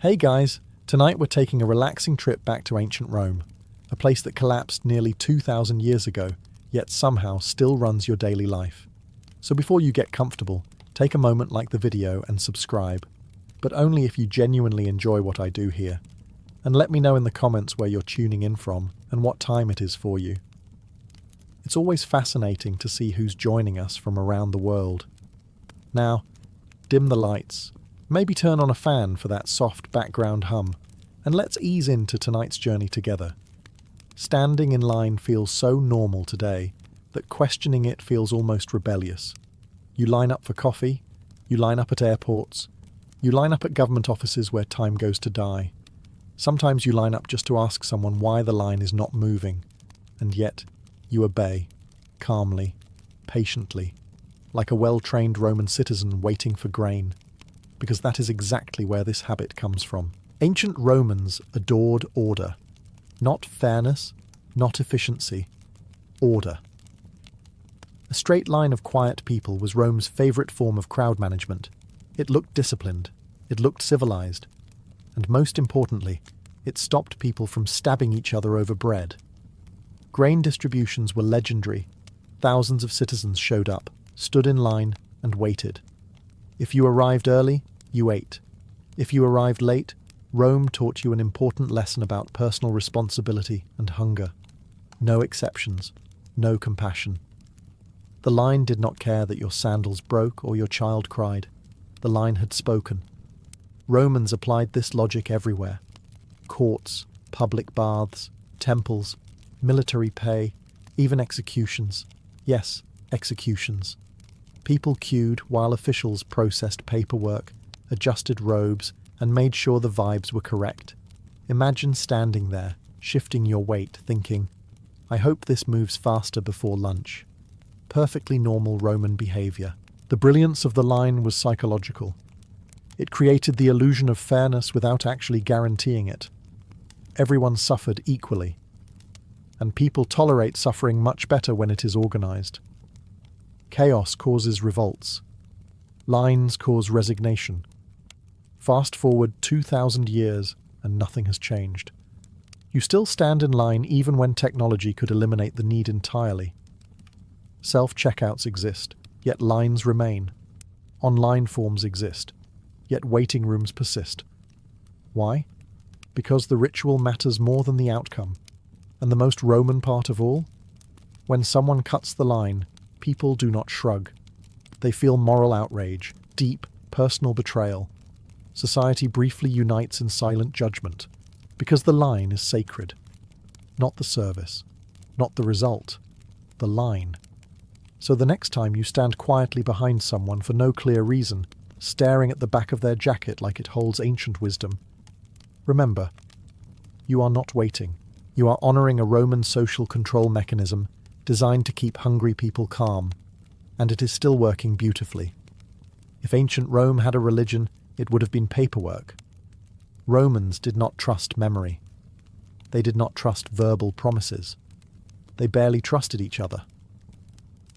Hey guys, tonight we're taking a relaxing trip back to ancient Rome, a place that collapsed nearly 2,000 years ago, yet somehow still runs your daily life. So before you get comfortable, take a moment, like the video and subscribe, but only if you genuinely enjoy what I do here. And let me know in the comments where you're tuning in from and what time it is for you. It's always fascinating to see who's joining us from around the world. Now, dim the lights, maybe turn on a fan for that soft background hum, and let's ease into tonight's journey together. Standing in line feels so normal today that questioning it feels almost rebellious. You line up for coffee, you line up at airports, you line up at government offices where time goes to die. Sometimes you line up just to ask someone why the line is not moving, and yet you obey, calmly, patiently, like a well-trained Roman citizen waiting for grain, because that is exactly where this habit comes from. Ancient Romans adored order, not fairness, not efficiency, order. A straight line of quiet people was Rome's favourite form of crowd management. It looked disciplined, it looked civilized, and most importantly, it stopped people from stabbing each other over bread. Grain distributions were legendary. Thousands of citizens showed up, stood in line, and waited. If you arrived early, you ate. If you arrived late, Rome taught you an important lesson about personal responsibility and hunger. No exceptions, no compassion. The line did not care that your sandals broke or your child cried. The line had spoken. Romans applied this logic everywhere. Courts, public baths, temples, military pay, even executions. Yes, executions. People queued while officials processed paperwork, adjusted robes, and made sure the vibes were correct. Imagine standing there, shifting your weight, thinking, I hope this moves faster before lunch. Perfectly normal Roman behavior. The brilliance of the line was psychological. It created the illusion of fairness without actually guaranteeing it. Everyone suffered equally. And people tolerate suffering much better when it is organized. Chaos causes revolts. Lines cause resignation. Fast forward 2,000 years and nothing has changed. You still stand in line even when technology could eliminate the need entirely. Self-checkouts exist, yet lines remain. Online forms exist, yet waiting rooms persist. Why? Because the ritual matters more than the outcome. And the most Roman part of all? When someone cuts the line, people do not shrug. They feel moral outrage, deep, personal betrayal. Society briefly unites in silent judgment, because the line is sacred. Not the service, not the result, the line. So the next time you stand quietly behind someone for no clear reason, staring at the back of their jacket like it holds ancient wisdom, remember, you are not waiting. You are honouring a Roman social control mechanism designed to keep hungry people calm, and it is still working beautifully. If ancient Rome had a religion, it would have been paperwork. Romans did not trust memory. They did not trust verbal promises. They barely trusted each other.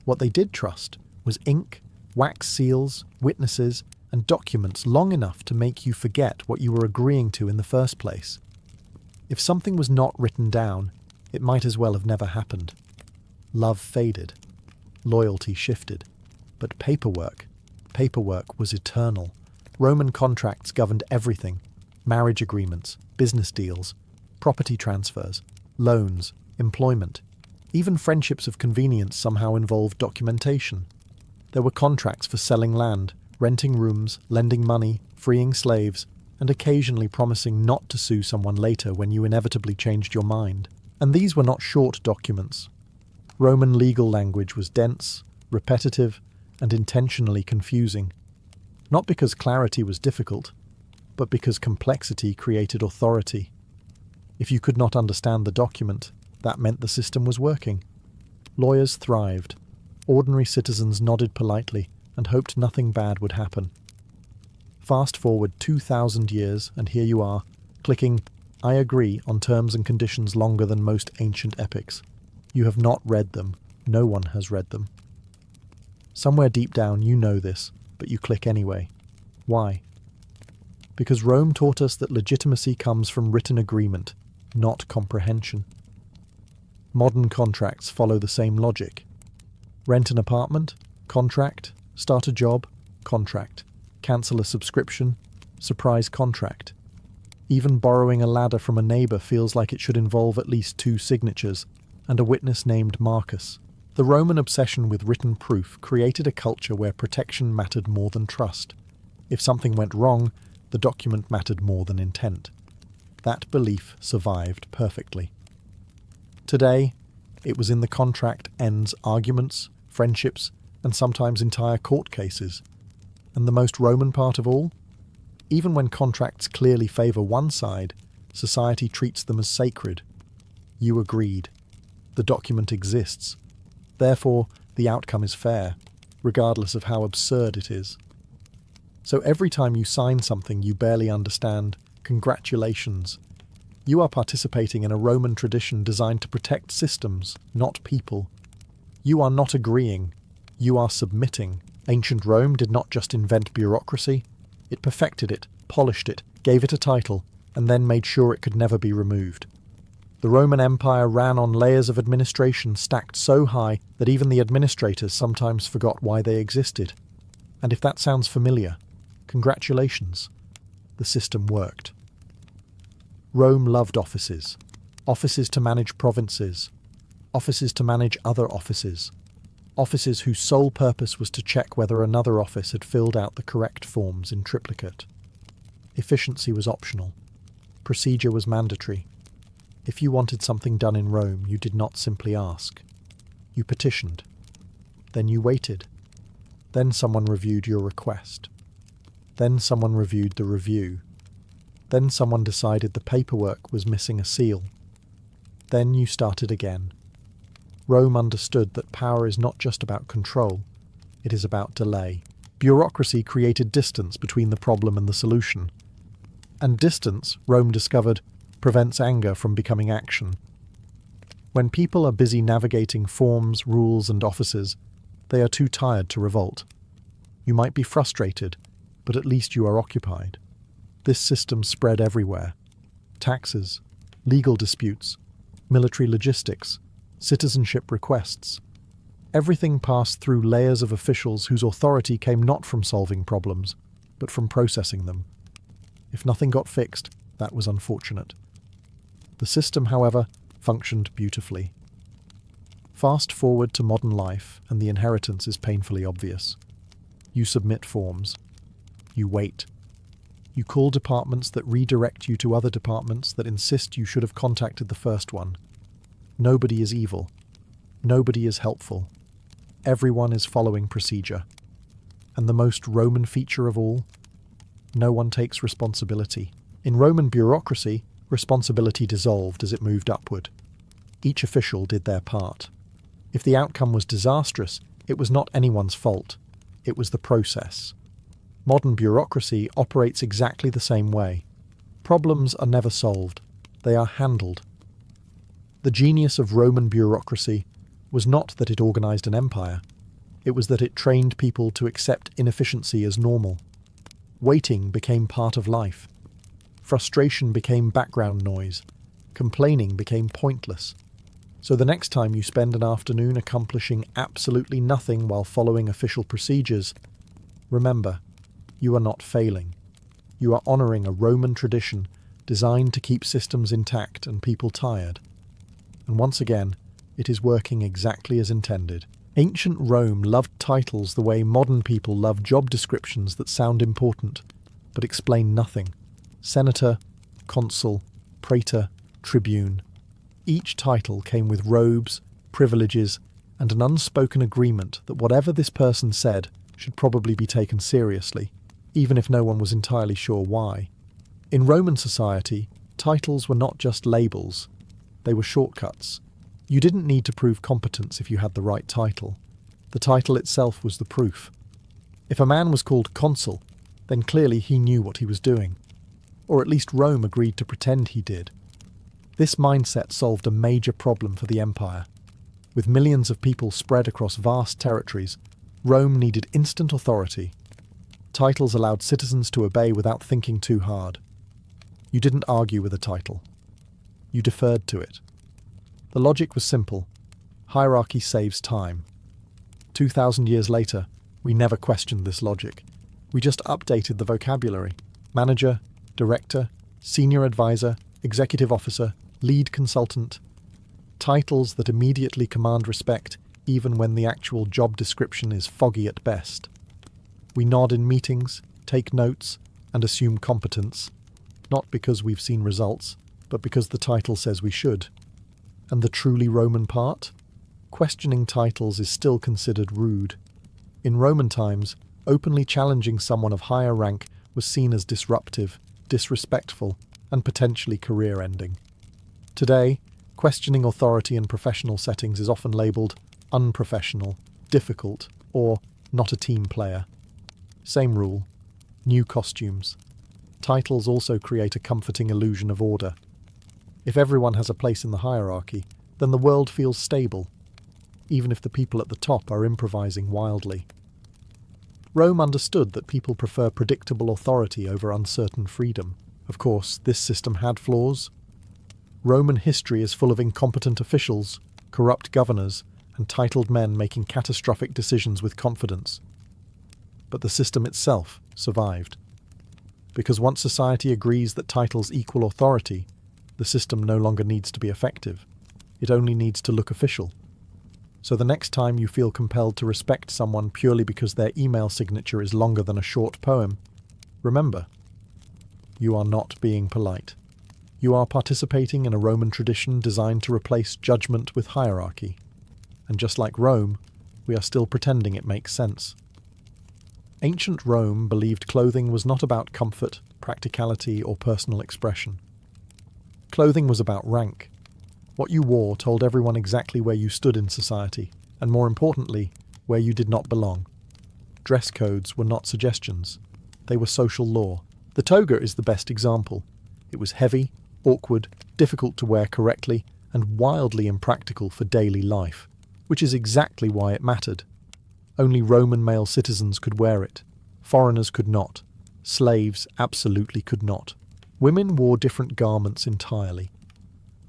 What they did trust was ink, wax seals, witnesses, and documents long enough to make you forget what you were agreeing to in the first place. If something was not written down, it might as well have never happened. Love faded. Loyalty shifted. But paperwork was eternal. Roman contracts governed everything. Marriage agreements, business deals, property transfers, loans, employment. Even friendships of convenience somehow involved documentation. There were contracts for selling land, renting rooms, lending money, freeing slaves, and occasionally promising not to sue someone later when you inevitably changed your mind. And these were not short documents. Roman legal language was dense, repetitive, and intentionally confusing. Not because clarity was difficult, but because complexity created authority. If you could not understand the document, that meant the system was working. Lawyers thrived. Ordinary citizens nodded politely and hoped nothing bad would happen. Fast forward 2,000 years, and here you are, clicking I agree on terms and conditions longer than most ancient epics. You have not read them. No one has read them. Somewhere deep down you know this, but you click anyway. Why? Because Rome taught us that legitimacy comes from written agreement, not comprehension. Modern contracts follow the same logic. Rent an apartment? Contract. Start a job? Contract. Cancel a subscription? Surprise contract. Even borrowing a ladder from a neighbour feels like it should involve at least 2 signatures, and a witness named Marcus. The Roman obsession with written proof created a culture where protection mattered more than trust. If something went wrong, the document mattered more than intent. That belief survived perfectly. Today, it was in the contract ends arguments, friendships, and sometimes entire court cases. And the most Roman part of all? Even when contracts clearly favour one side, society treats them as sacred. You agreed. The document exists. Therefore, the outcome is fair, regardless of how absurd it is. So every time you sign something you barely understand, congratulations. You are participating in a Roman tradition designed to protect systems, not people. You are not agreeing. You are submitting. Ancient Rome did not just invent bureaucracy. It perfected it, polished it, gave it a title, and then made sure it could never be removed. The Roman Empire ran on layers of administration stacked so high that even the administrators sometimes forgot why they existed. And if that sounds familiar, congratulations. The system worked. Rome loved offices. Offices to manage provinces. Offices to manage other offices. Offices whose sole purpose was to check whether another office had filled out the correct forms in triplicate. Efficiency was optional. Procedure was mandatory. If you wanted something done in Rome, you did not simply ask. You petitioned. Then you waited. Then someone reviewed your request. Then someone reviewed the review. Then someone decided the paperwork was missing a seal. Then you started again. Rome understood that power is not just about control, it is about delay. Bureaucracy created distance between the problem and the solution. And distance, Rome discovered, prevents anger from becoming action. When people are busy navigating forms, rules, and offices, they are too tired to revolt. You might be frustrated, but at least you are occupied. This system spread everywhere. Taxes, legal disputes, military logistics, citizenship requests. Everything passed through layers of officials whose authority came not from solving problems, but from processing them. If nothing got fixed, that was unfortunate. The system, however, functioned beautifully. Fast forward to modern life, and the inheritance is painfully obvious. You submit forms. You wait. You call departments that redirect you to other departments that insist you should have contacted the first one. Nobody is evil. Nobody is helpful. Everyone is following procedure. And the most Roman feature of all? No one takes responsibility. In Roman bureaucracy, responsibility dissolved as it moved upward. Each official did their part. If the outcome was disastrous, it was not anyone's fault. It was the process. Modern bureaucracy operates exactly the same way. Problems are never solved. They are handled. The genius of Roman bureaucracy was not that it organized an empire. It was that it trained people to accept inefficiency as normal. Waiting became part of life. Frustration became background noise. Complaining became pointless. So the next time you spend an afternoon accomplishing absolutely nothing while following official procedures, remember, you are not failing. You are honoring a Roman tradition designed to keep systems intact and people tired. And once again, it is working exactly as intended. Ancient Rome loved titles the way modern people love job descriptions that sound important, but explain nothing. Senator, consul, praetor, tribune. Each title came with robes, privileges, and an unspoken agreement that whatever this person said should probably be taken seriously, even if no one was entirely sure why. In Roman society, titles were not just labels, they were shortcuts. You didn't need to prove competence if you had the right title. The title itself was the proof. If a man was called consul, then clearly he knew what he was doing. Or at least Rome agreed to pretend he did. This mindset solved a major problem for the empire. With millions of people spread across vast territories, Rome needed instant authority. Titles allowed citizens to obey without thinking too hard. You didn't argue with a title. You deferred to it. The logic was simple. Hierarchy saves time. 2,000 years later, we never questioned this logic. We just updated the vocabulary. Manager, director, senior advisor, executive officer, lead consultant. Titles that immediately command respect, even when the actual job description is foggy at best. We nod in meetings, take notes, and assume competence, not because we've seen results, but because the title says we should. And the truly Roman part? Questioning titles is still considered rude. In Roman times, openly challenging someone of higher rank was seen as disruptive, disrespectful, and potentially career-ending. Today, questioning authority in professional settings is often labelled unprofessional, difficult, or not a team player. Same rule. New costumes. Titles also create a comforting illusion of order. If everyone has a place in the hierarchy, then the world feels stable, even if the people at the top are improvising wildly. Rome understood that people prefer predictable authority over uncertain freedom. Of course, this system had flaws. Roman history is full of incompetent officials, corrupt governors, and titled men making catastrophic decisions with confidence. But the system itself survived. Because once society agrees that titles equal authority, the system no longer needs to be effective. It only needs to look official. So the next time you feel compelled to respect someone purely because their email signature is longer than a short poem, remember, you are not being polite. You are participating in a Roman tradition designed to replace judgment with hierarchy. And just like Rome, we are still pretending it makes sense. Ancient Rome believed clothing was not about comfort, practicality, or personal expression. Clothing was about rank. What you wore told everyone exactly where you stood in society, and more importantly, where you did not belong. Dress codes were not suggestions. They were social law. The toga is the best example. It was heavy, awkward, difficult to wear correctly, and wildly impractical for daily life, which is exactly why it mattered. Only Roman male citizens could wear it. Foreigners could not. Slaves absolutely could not. Women wore different garments entirely.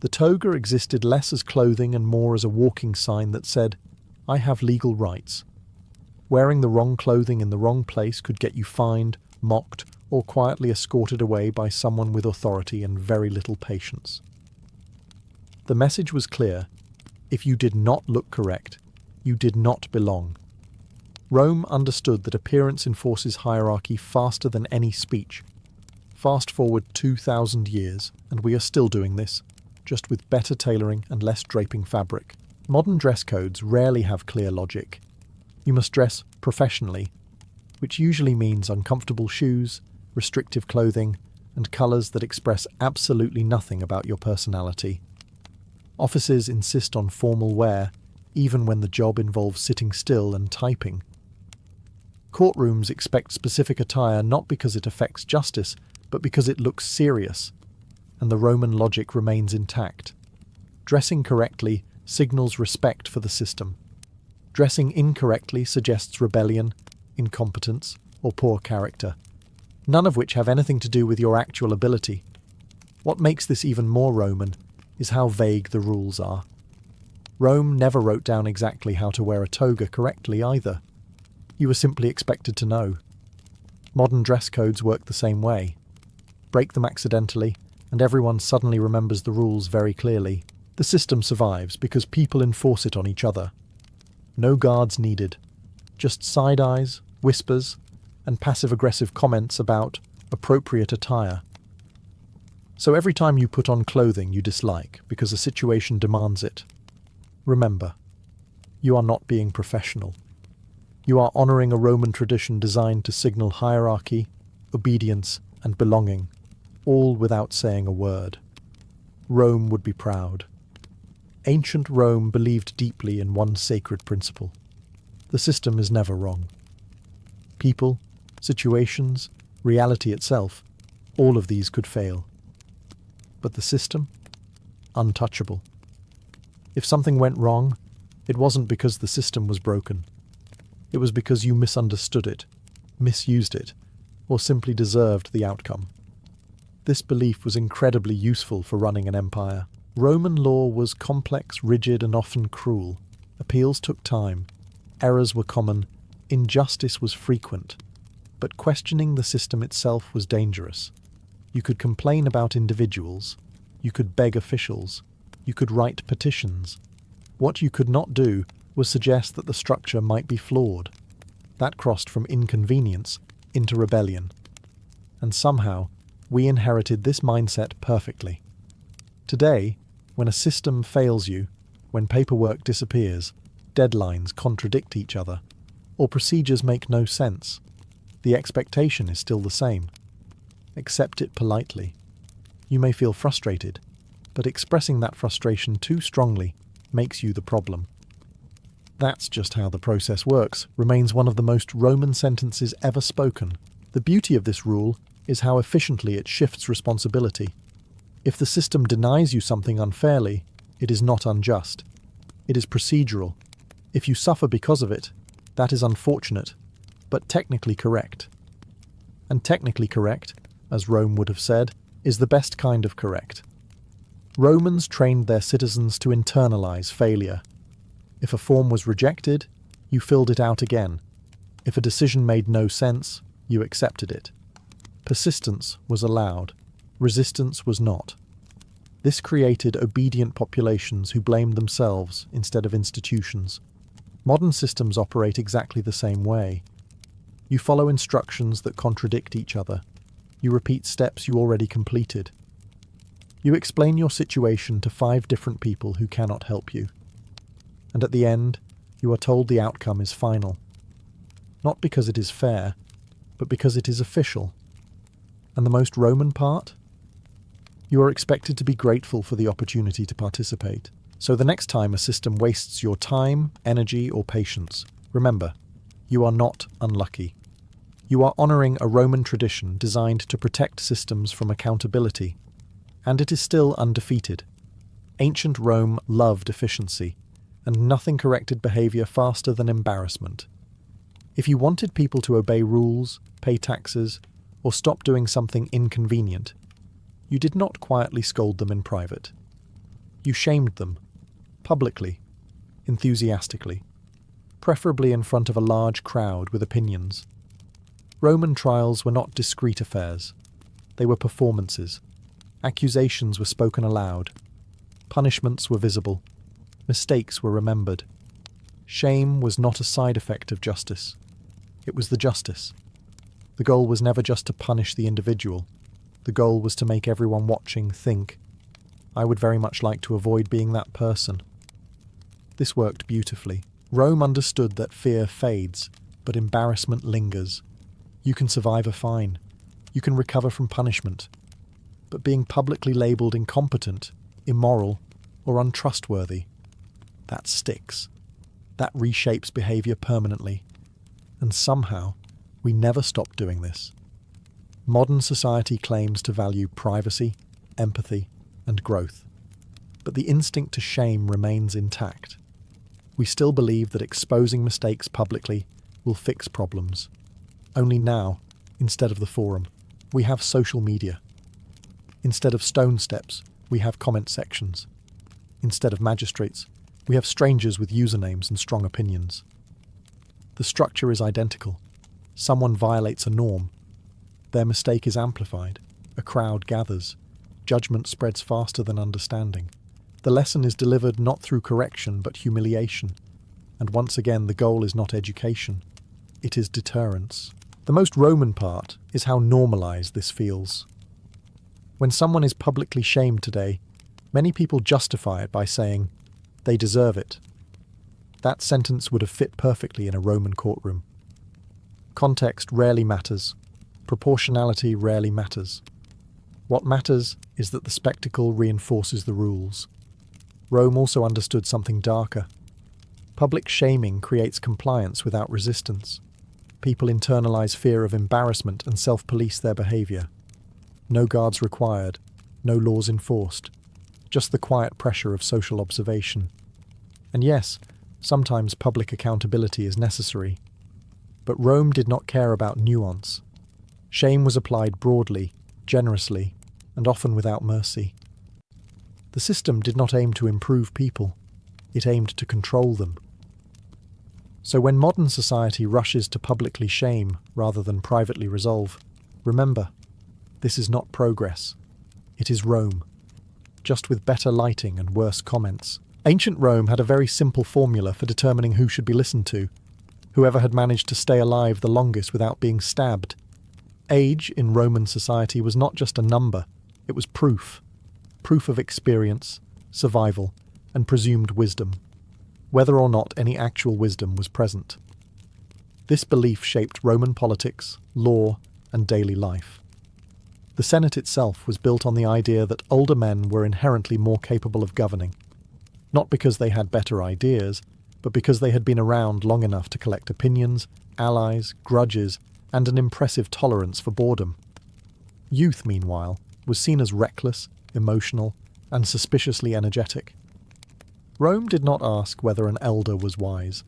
The toga existed less as clothing and more as a walking sign that said, "I have legal rights." Wearing the wrong clothing in the wrong place could get you fined, mocked, or quietly escorted away by someone with authority and very little patience. The message was clear. If you did not look correct, you did not belong. Rome understood that appearance enforces hierarchy faster than any speech. Fast forward 2,000 years, and we are still doing this, just with better tailoring and less draping fabric. Modern dress codes rarely have clear logic. You must dress professionally, which usually means uncomfortable shoes, restrictive clothing, and colours that express absolutely nothing about your personality. Offices insist on formal wear, even when the job involves sitting still and typing. Courtrooms expect specific attire not because it affects justice, but because it looks serious, and the Roman logic remains intact. Dressing correctly signals respect for the system. Dressing incorrectly suggests rebellion, incompetence, or poor character, none of which have anything to do with your actual ability. What makes this even more Roman is how vague the rules are. Rome never wrote down exactly how to wear a toga correctly either. You were simply expected to know. Modern dress codes work the same way. Break them accidentally, and everyone suddenly remembers the rules very clearly. The system survives because people enforce it on each other. No guards needed. Just side eyes, whispers, and passive-aggressive comments about appropriate attire. So every time you put on clothing you dislike because a situation demands it, remember, you are not being professional. You are honouring a Roman tradition designed to signal hierarchy, obedience, and belonging, all without saying a word. Rome would be proud. Ancient Rome believed deeply in one sacred principle. The system is never wrong. People, situations, reality itself, all of these could fail. But the system? Untouchable. If something went wrong, it wasn't because the system was broken. It was because you misunderstood it, misused it, or simply deserved the outcome. This belief was incredibly useful for running an empire. Roman law was complex, rigid, and often cruel. Appeals took time. Errors were common. Injustice was frequent. But questioning the system itself was dangerous. You could complain about individuals. You could beg officials. You could write petitions. What you could not do was suggest that the structure might be flawed. That crossed from inconvenience into rebellion. And somehow, we inherited this mindset perfectly. Today, when a system fails you, when paperwork disappears, deadlines contradict each other, or procedures make no sense, the expectation is still the same. Accept it politely. You may feel frustrated, but expressing that frustration too strongly makes you the problem. That's just how the process works remains one of the most Roman sentences ever spoken. The beauty of this rule is how efficiently it shifts responsibility. If the system denies you something unfairly, it is not unjust. It is procedural. If you suffer because of it, that is unfortunate, but technically correct. And technically correct, as Rome would have said, is the best kind of correct. Romans trained their citizens to internalize failure. If a form was rejected, you filled it out again. If a decision made no sense, you accepted it. Persistence was allowed. Resistance was not. This created obedient populations who blamed themselves instead of institutions. Modern systems operate exactly the same way. You follow instructions that contradict each other. You repeat steps you already completed. You explain your situation to 5 different people who cannot help you. And at the end, you are told the outcome is final. Not because it is fair, but because it is official. And the most Roman part? You are expected to be grateful for the opportunity to participate. So the next time a system wastes your time, energy, or patience, remember, you are not unlucky. You are honoring a Roman tradition designed to protect systems from accountability, and it is still undefeated. Ancient Rome loved efficiency, and nothing corrected behavior faster than embarrassment. If you wanted people to obey rules, pay taxes, or stop doing something inconvenient, you did not quietly scold them in private. You shamed them, publicly, enthusiastically, preferably in front of a large crowd with opinions. Roman trials were not discreet affairs. They were performances. Accusations were spoken aloud. Punishments were visible. Mistakes were remembered. Shame was not a side effect of justice. It was the justice. The goal was never just to punish the individual. The goal was to make everyone watching think, I would very much like to avoid being that person. This worked beautifully. Rome understood that fear fades, but embarrassment lingers. You can survive a fine. You can recover from punishment. But being publicly labelled incompetent, immoral, or untrustworthy, that sticks. That reshapes behaviour permanently. And somehow, we never stop doing this. Modern society claims to value privacy, empathy, and growth. But the instinct to shame remains intact. We still believe that exposing mistakes publicly will fix problems. Only now, instead of the forum, we have social media. Instead of stone steps, we have comment sections. Instead of magistrates, we have strangers with usernames and strong opinions. The structure is identical. Someone violates a norm. Their mistake is amplified. A crowd gathers. Judgment spreads faster than understanding. The lesson is delivered not through correction but humiliation. And once again, the goal is not education. It is deterrence. The most Roman part is how normalized this feels. When someone is publicly shamed today, many people justify it by saying, they deserve it. That sentence would have fit perfectly in a Roman courtroom. Context rarely matters. Proportionality rarely matters. What matters is that the spectacle reinforces the rules. Rome also understood something darker. Public shaming creates compliance without resistance. People internalize fear of embarrassment and self-police their behavior. No guards required, no laws enforced, just the quiet pressure of social observation. And yes, sometimes public accountability is necessary. But Rome did not care about nuance. Shame was applied broadly, generously, and often without mercy. The system did not aim to improve people, it aimed to control them. So when modern society rushes to publicly shame rather than privately resolve, remember, this is not progress. It is Rome, just with better lighting and worse comments. Ancient Rome had a very simple formula for determining who should be listened to, whoever had managed to stay alive the longest without being stabbed. Age in Roman society was not just a number, it was proof. Proof of experience, survival, and presumed wisdom, whether or not any actual wisdom was present. This belief shaped Roman politics, law, and daily life. The Senate itself was built on the idea that older men were inherently more capable of governing, not because they had better ideas, but because they had been around long enough to collect opinions, allies, grudges, and an impressive tolerance for boredom. Youth, meanwhile, was seen as reckless, emotional, and suspiciously energetic. Rome did not ask whether an elder was wise.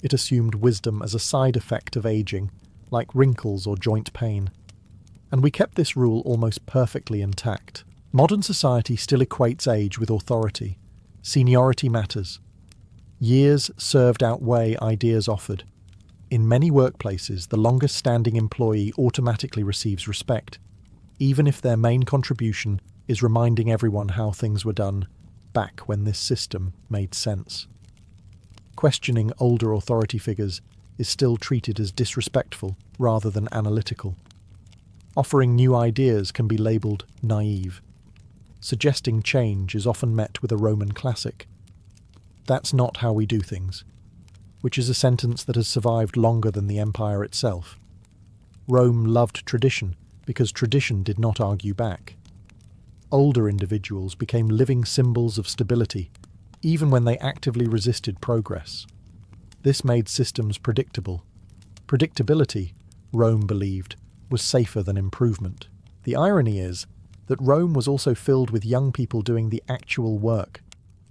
It assumed wisdom as a side effect of aging, like wrinkles or joint pain. And we kept this rule almost perfectly intact. Modern society still equates age with authority. Seniority matters. Years served outweigh ideas offered. In many workplaces, the longest-standing employee automatically receives respect, even if their main contribution is reminding everyone how things were done back when this system made sense. Questioning older authority figures is still treated as disrespectful rather than analytical. Offering new ideas can be labelled naive. Suggesting change is often met with a Roman classic. That's not how we do things, which is a sentence that has survived longer than the empire itself. Rome loved tradition because tradition did not argue back. Older individuals became living symbols of stability, even when they actively resisted progress. This made systems predictable. Predictability, Rome believed, was safer than improvement. The irony is that Rome was also filled with young people doing the actual work.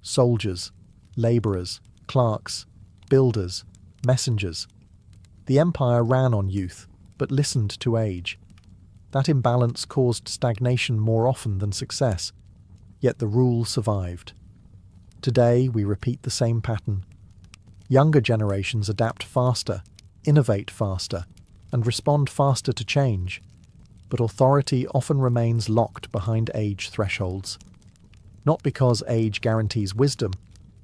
Soldiers, labourers, clerks, builders, messengers. The empire ran on youth, but listened to age. That imbalance caused stagnation more often than success, yet the rule survived. Today we repeat the same pattern. Younger generations adapt faster, innovate faster, and respond faster to change, but authority often remains locked behind age thresholds. Not because age guarantees wisdom,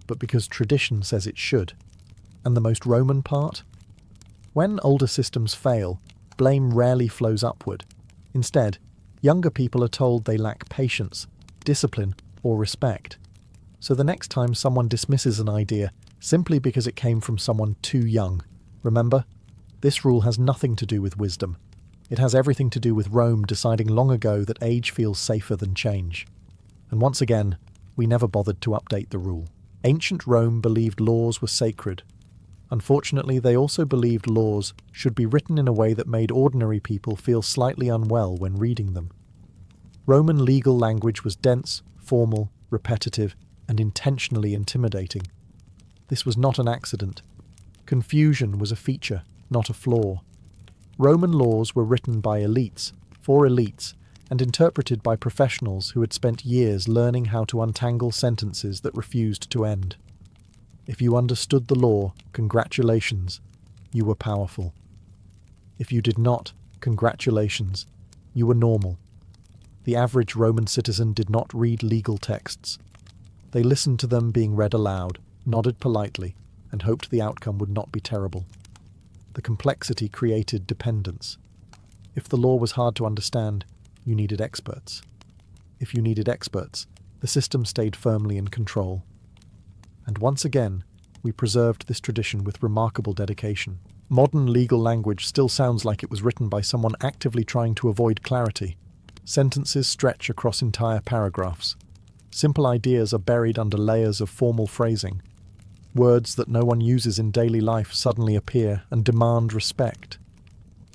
but because tradition says it should. And the most Roman part? When older systems fail, blame rarely flows upward. Instead, younger people are told they lack patience, discipline, or respect. So the next time someone dismisses an idea simply because it came from someone too young, remember, this rule has nothing to do with wisdom. It has everything to do with Rome deciding long ago that age feels safer than change. And once again, we never bothered to update the rule. Ancient Rome believed laws were sacred. Unfortunately, they also believed laws should be written in a way that made ordinary people feel slightly unwell when reading them. Roman legal language was dense, formal, repetitive, and intentionally intimidating. This was not an accident. Confusion was a feature, not a flaw. Roman laws were written by elites, for elites, and interpreted by professionals who had spent years learning how to untangle sentences that refused to end. If you understood the law, congratulations, you were powerful. If you did not, congratulations, you were normal. The average Roman citizen did not read legal texts. They listened to them being read aloud, nodded politely, and hoped the outcome would not be terrible. The complexity created dependence. If the law was hard to understand, you needed experts. If you needed experts, the system stayed firmly in control. And once again, we preserved this tradition with remarkable dedication. Modern legal language still sounds like it was written by someone actively trying to avoid clarity. Sentences stretch across entire paragraphs. Simple ideas are buried under layers of formal phrasing. Words that no one uses in daily life suddenly appear and demand respect.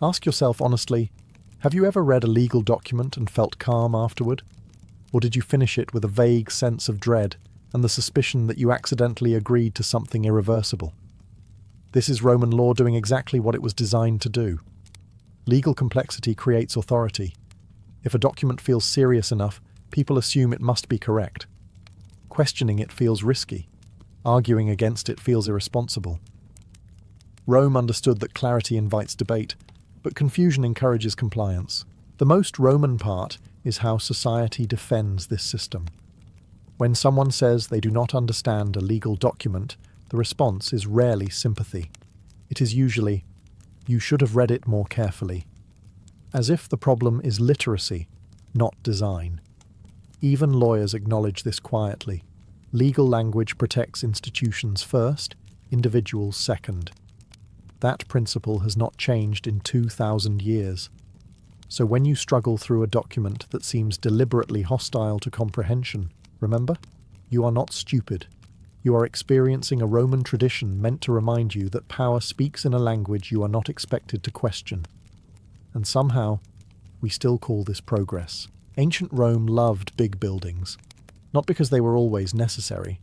Ask yourself honestly, have you ever read a legal document and felt calm afterward? Or did you finish it with a vague sense of dread and the suspicion that you accidentally agreed to something irreversible? This is Roman law doing exactly what it was designed to do. Legal complexity creates authority. If a document feels serious enough, people assume it must be correct. Questioning it feels risky. Arguing against it feels irresponsible. Rome understood that clarity invites debate, but confusion encourages compliance. The most Roman part is how society defends this system. When someone says they do not understand a legal document, the response is rarely sympathy. It is usually, "You should have read it more carefully," as if the problem is literacy, not design. Even lawyers acknowledge this quietly. Legal language protects institutions first, individuals second. That principle has not changed in 2,000 years. So when you struggle through a document that seems deliberately hostile to comprehension, remember, you are not stupid. You are experiencing a Roman tradition meant to remind you that power speaks in a language you are not expected to question. And somehow, we still call this progress. Ancient Rome loved big buildings, not because they were always necessary,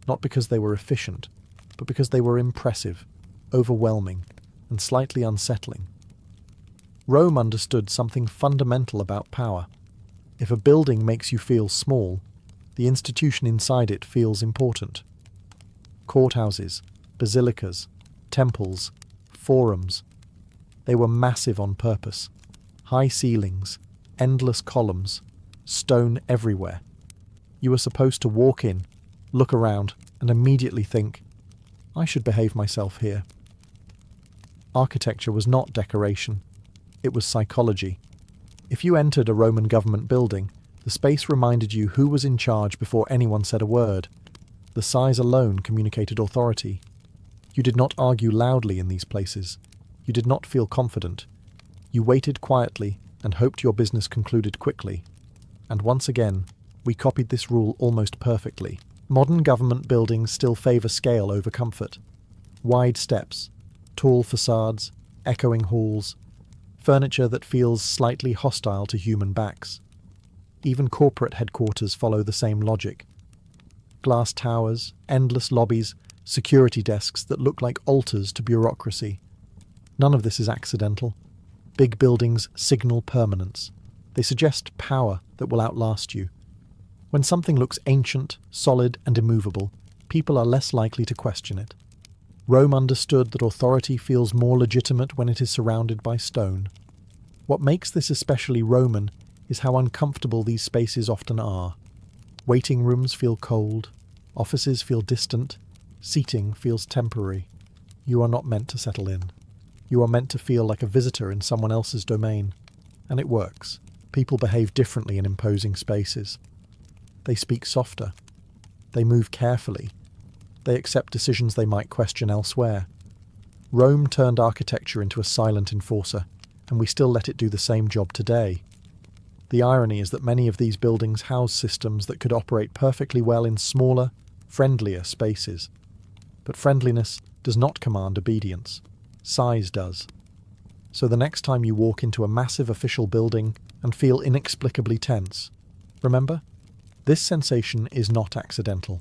not because they were efficient, but because they were impressive, overwhelming, and slightly unsettling. Rome understood something fundamental about power. If a building makes you feel small, the institution inside it feels important. Courthouses, basilicas, temples, forums. They were massive on purpose. High ceilings, endless columns, stone everywhere. You were supposed to walk in, look around, and immediately think, "I should behave myself here." Architecture was not decoration. It was psychology. If you entered a Roman government building, the space reminded you who was in charge before anyone said a word. The size alone communicated authority. You did not argue loudly in these places. You did not feel confident. You waited quietly and hoped your business concluded quickly. And once again, we copied this rule almost perfectly. Modern government buildings still favour scale over comfort. Wide steps, tall facades, echoing halls, furniture that feels slightly hostile to human backs. Even corporate headquarters follow the same logic. Glass towers, endless lobbies, security desks that look like altars to bureaucracy. None of this is accidental. Big buildings signal permanence. They suggest power that will outlast you. When something looks ancient, solid, and immovable, people are less likely to question it. Rome understood that authority feels more legitimate when it is surrounded by stone. What makes this especially Roman is how uncomfortable these spaces often are. Waiting rooms feel cold, offices feel distant, seating feels temporary. You are not meant to settle in. You are meant to feel like a visitor in someone else's domain. And it works. People behave differently in imposing spaces. They speak softer. They move carefully. They accept decisions they might question elsewhere. Rome turned architecture into a silent enforcer, and we still let it do the same job today. The irony is that many of these buildings house systems that could operate perfectly well in smaller, friendlier spaces. But friendliness does not command obedience. Size does. So the next time you walk into a massive official building and feel inexplicably tense, remember, this sensation is not accidental.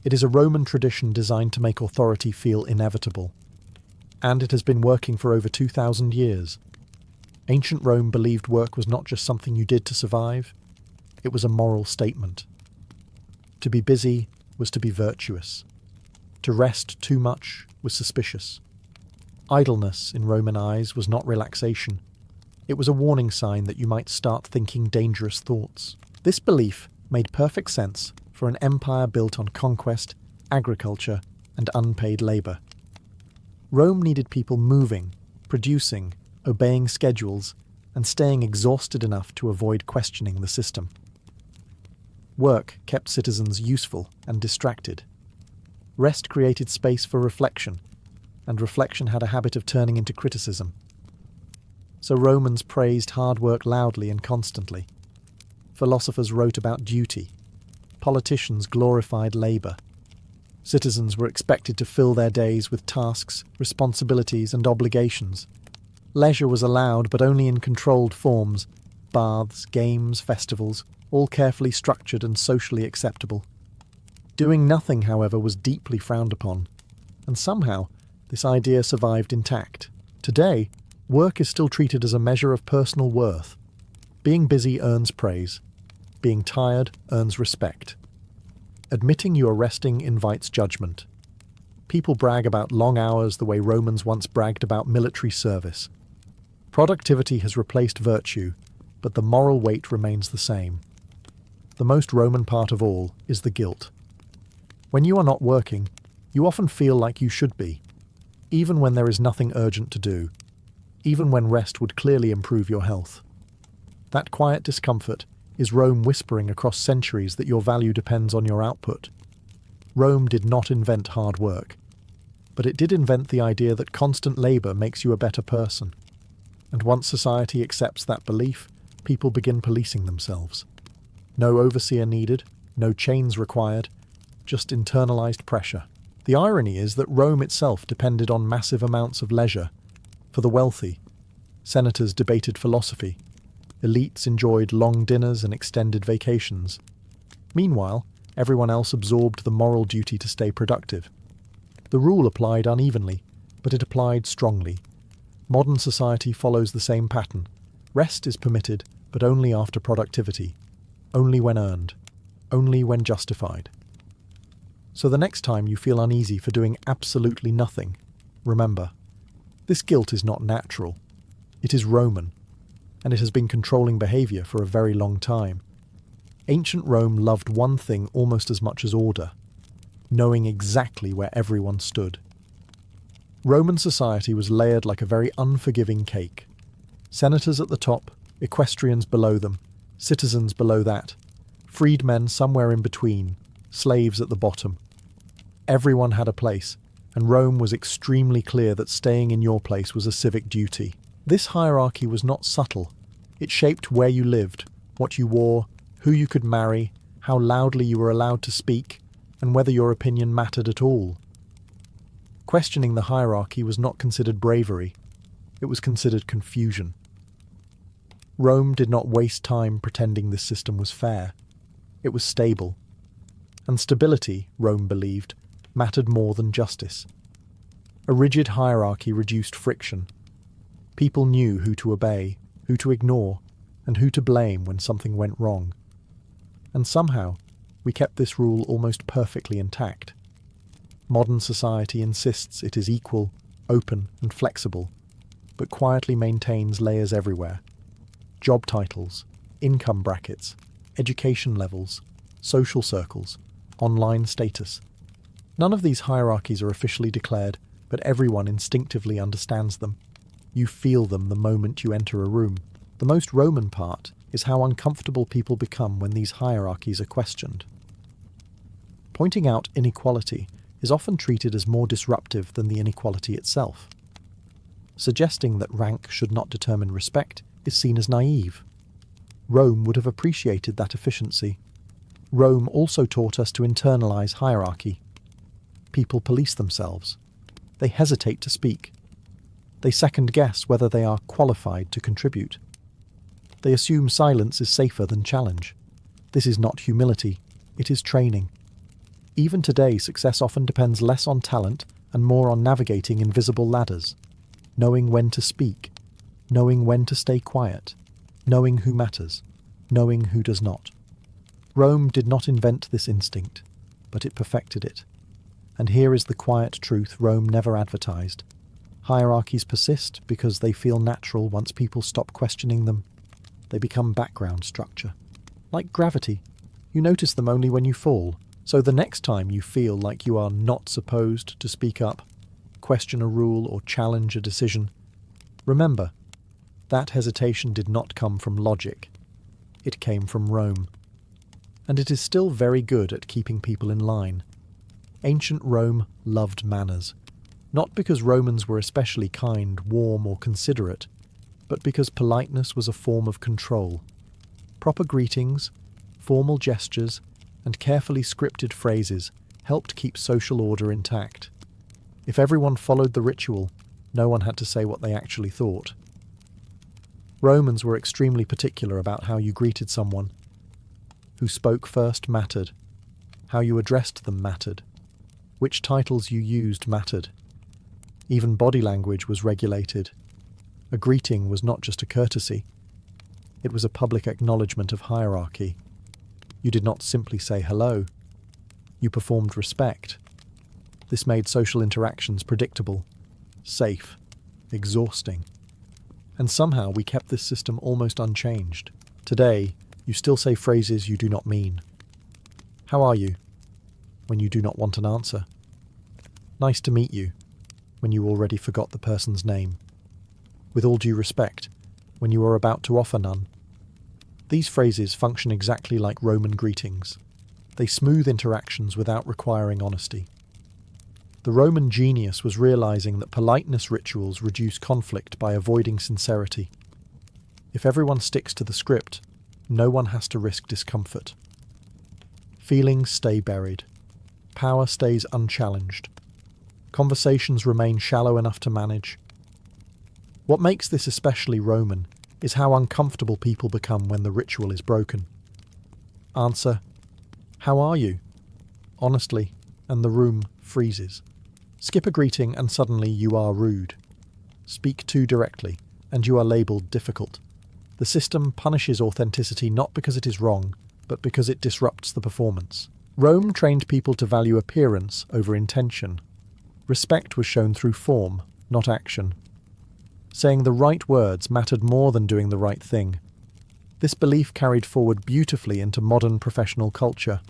It is a Roman tradition designed to make authority feel inevitable. And it has been working for over 2,000 years. Ancient Rome believed work was not just something you did to survive, it was a moral statement. To be busy was to be virtuous. To rest too much was suspicious. Idleness, in Roman eyes, was not relaxation. It was a warning sign that you might start thinking dangerous thoughts. This belief made perfect sense for an empire built on conquest, agriculture, and unpaid labour. Rome needed people moving, producing, obeying schedules, and staying exhausted enough to avoid questioning the system. Work kept citizens useful and distracted. Rest created space for reflection, and reflection had a habit of turning into criticism. So Romans praised hard work loudly and constantly. Philosophers wrote about duty. Politicians glorified labour. Citizens were expected to fill their days with tasks, responsibilities, and obligations. Leisure was allowed, but only in controlled forms. Baths, games, festivals, all carefully structured and socially acceptable. Doing nothing, however, was deeply frowned upon. And somehow, this idea survived intact. Today, work is still treated as a measure of personal worth. Being busy earns praise. Being tired earns respect. Admitting you are resting invites judgment. People brag about long hours the way Romans once bragged about military service. Productivity has replaced virtue, but the moral weight remains the same. The most Roman part of all is the guilt. When you are not working, you often feel like you should be, even when there is nothing urgent to do, even when rest would clearly improve your health. That quiet discomfort is Rome whispering across centuries that your value depends on your output. Rome did not invent hard work, but it did invent the idea that constant labour makes you a better person. And once society accepts that belief, people begin policing themselves. No overseer needed, no chains required, just internalized pressure. The irony is that Rome itself depended on massive amounts of leisure. For the wealthy, senators debated philosophy. Elites enjoyed long dinners and extended vacations. Meanwhile, everyone else absorbed the moral duty to stay productive. The rule applied unevenly, but it applied strongly. Modern society follows the same pattern. Rest is permitted, but only after productivity. Only when earned. Only when justified. So the next time you feel uneasy for doing absolutely nothing, remember, this guilt is not natural. It is Roman, and it has been controlling behaviour for a very long time. Ancient Rome loved one thing almost as much as order, knowing exactly where everyone stood. Roman society was layered like a very unforgiving cake. Senators at the top, equestrians below them, citizens below that, freedmen somewhere in between, slaves at the bottom. Everyone had a place, and Rome was extremely clear that staying in your place was a civic duty. This hierarchy was not subtle. It shaped where you lived, what you wore, who you could marry, how loudly you were allowed to speak, and whether your opinion mattered at all. Questioning the hierarchy was not considered bravery. It was considered confusion. Rome did not waste time pretending this system was fair. It was stable. And stability, Rome believed, mattered more than justice. A rigid hierarchy reduced friction. People knew who to obey, who to ignore, and who to blame when something went wrong. And somehow, we kept this rule almost perfectly intact. Modern society insists it is equal, open, and flexible, but quietly maintains layers everywhere. Job titles, income brackets, education levels, social circles, online status. None of these hierarchies are officially declared, but everyone instinctively understands them. You feel them the moment you enter a room. The most Roman part is how uncomfortable people become when these hierarchies are questioned. Pointing out inequality is often treated as more disruptive than the inequality itself. Suggesting that rank should not determine respect is seen as naive. Rome would have appreciated that efficiency. Rome also taught us to internalize hierarchy. People police themselves. They hesitate to speak. They second-guess whether they are qualified to contribute. They assume silence is safer than challenge. This is not humility, it is training. Even today, success often depends less on talent and more on navigating invisible ladders, knowing when to speak, knowing when to stay quiet, knowing who matters, knowing who does not. Rome did not invent this instinct, but it perfected it. And here is the quiet truth Rome never advertised. Hierarchies persist because they feel natural once people stop questioning them. They become background structure. Like gravity, you notice them only when you fall. So the next time you feel like you are not supposed to speak up, question a rule or challenge a decision, remember, that hesitation did not come from logic. It came from Rome. And it is still very good at keeping people in line. Ancient Rome loved manners, not because Romans were especially kind, warm, or considerate, but because politeness was a form of control. Proper greetings, formal gestures, and carefully scripted phrases helped keep social order intact. If everyone followed the ritual, no one had to say what they actually thought. Romans were extremely particular about how you greeted someone. Who spoke first mattered. How you addressed them mattered. Which titles you used mattered. Even body language was regulated. A greeting was not just a courtesy. It was a public acknowledgement of hierarchy. You did not simply say hello. You performed respect. This made social interactions predictable, safe, exhausting. And somehow we kept this system almost unchanged. Today, you still say phrases you do not mean. How are you? When you do not want an answer. Nice to meet you, when you already forgot the person's name. With all due respect, when you are about to offer none. These phrases function exactly like Roman greetings. They smooth interactions without requiring honesty. The Roman genius was realizing that politeness rituals reduce conflict by avoiding sincerity. If everyone sticks to the script, no one has to risk discomfort. Feelings stay buried. Power stays unchallenged. Conversations remain shallow enough to manage. What makes this especially Roman is how uncomfortable people become when the ritual is broken. Answer, "How are you?" honestly, and the room freezes. Skip a greeting and suddenly you are rude. Speak too directly, and you are labelled difficult. The system punishes authenticity not because it is wrong, but because it disrupts the performance. Rome trained people to value appearance over intention. Respect was shown through form, not action. Saying the right words mattered more than doing the right thing. This belief carried forward beautifully into modern professional culture,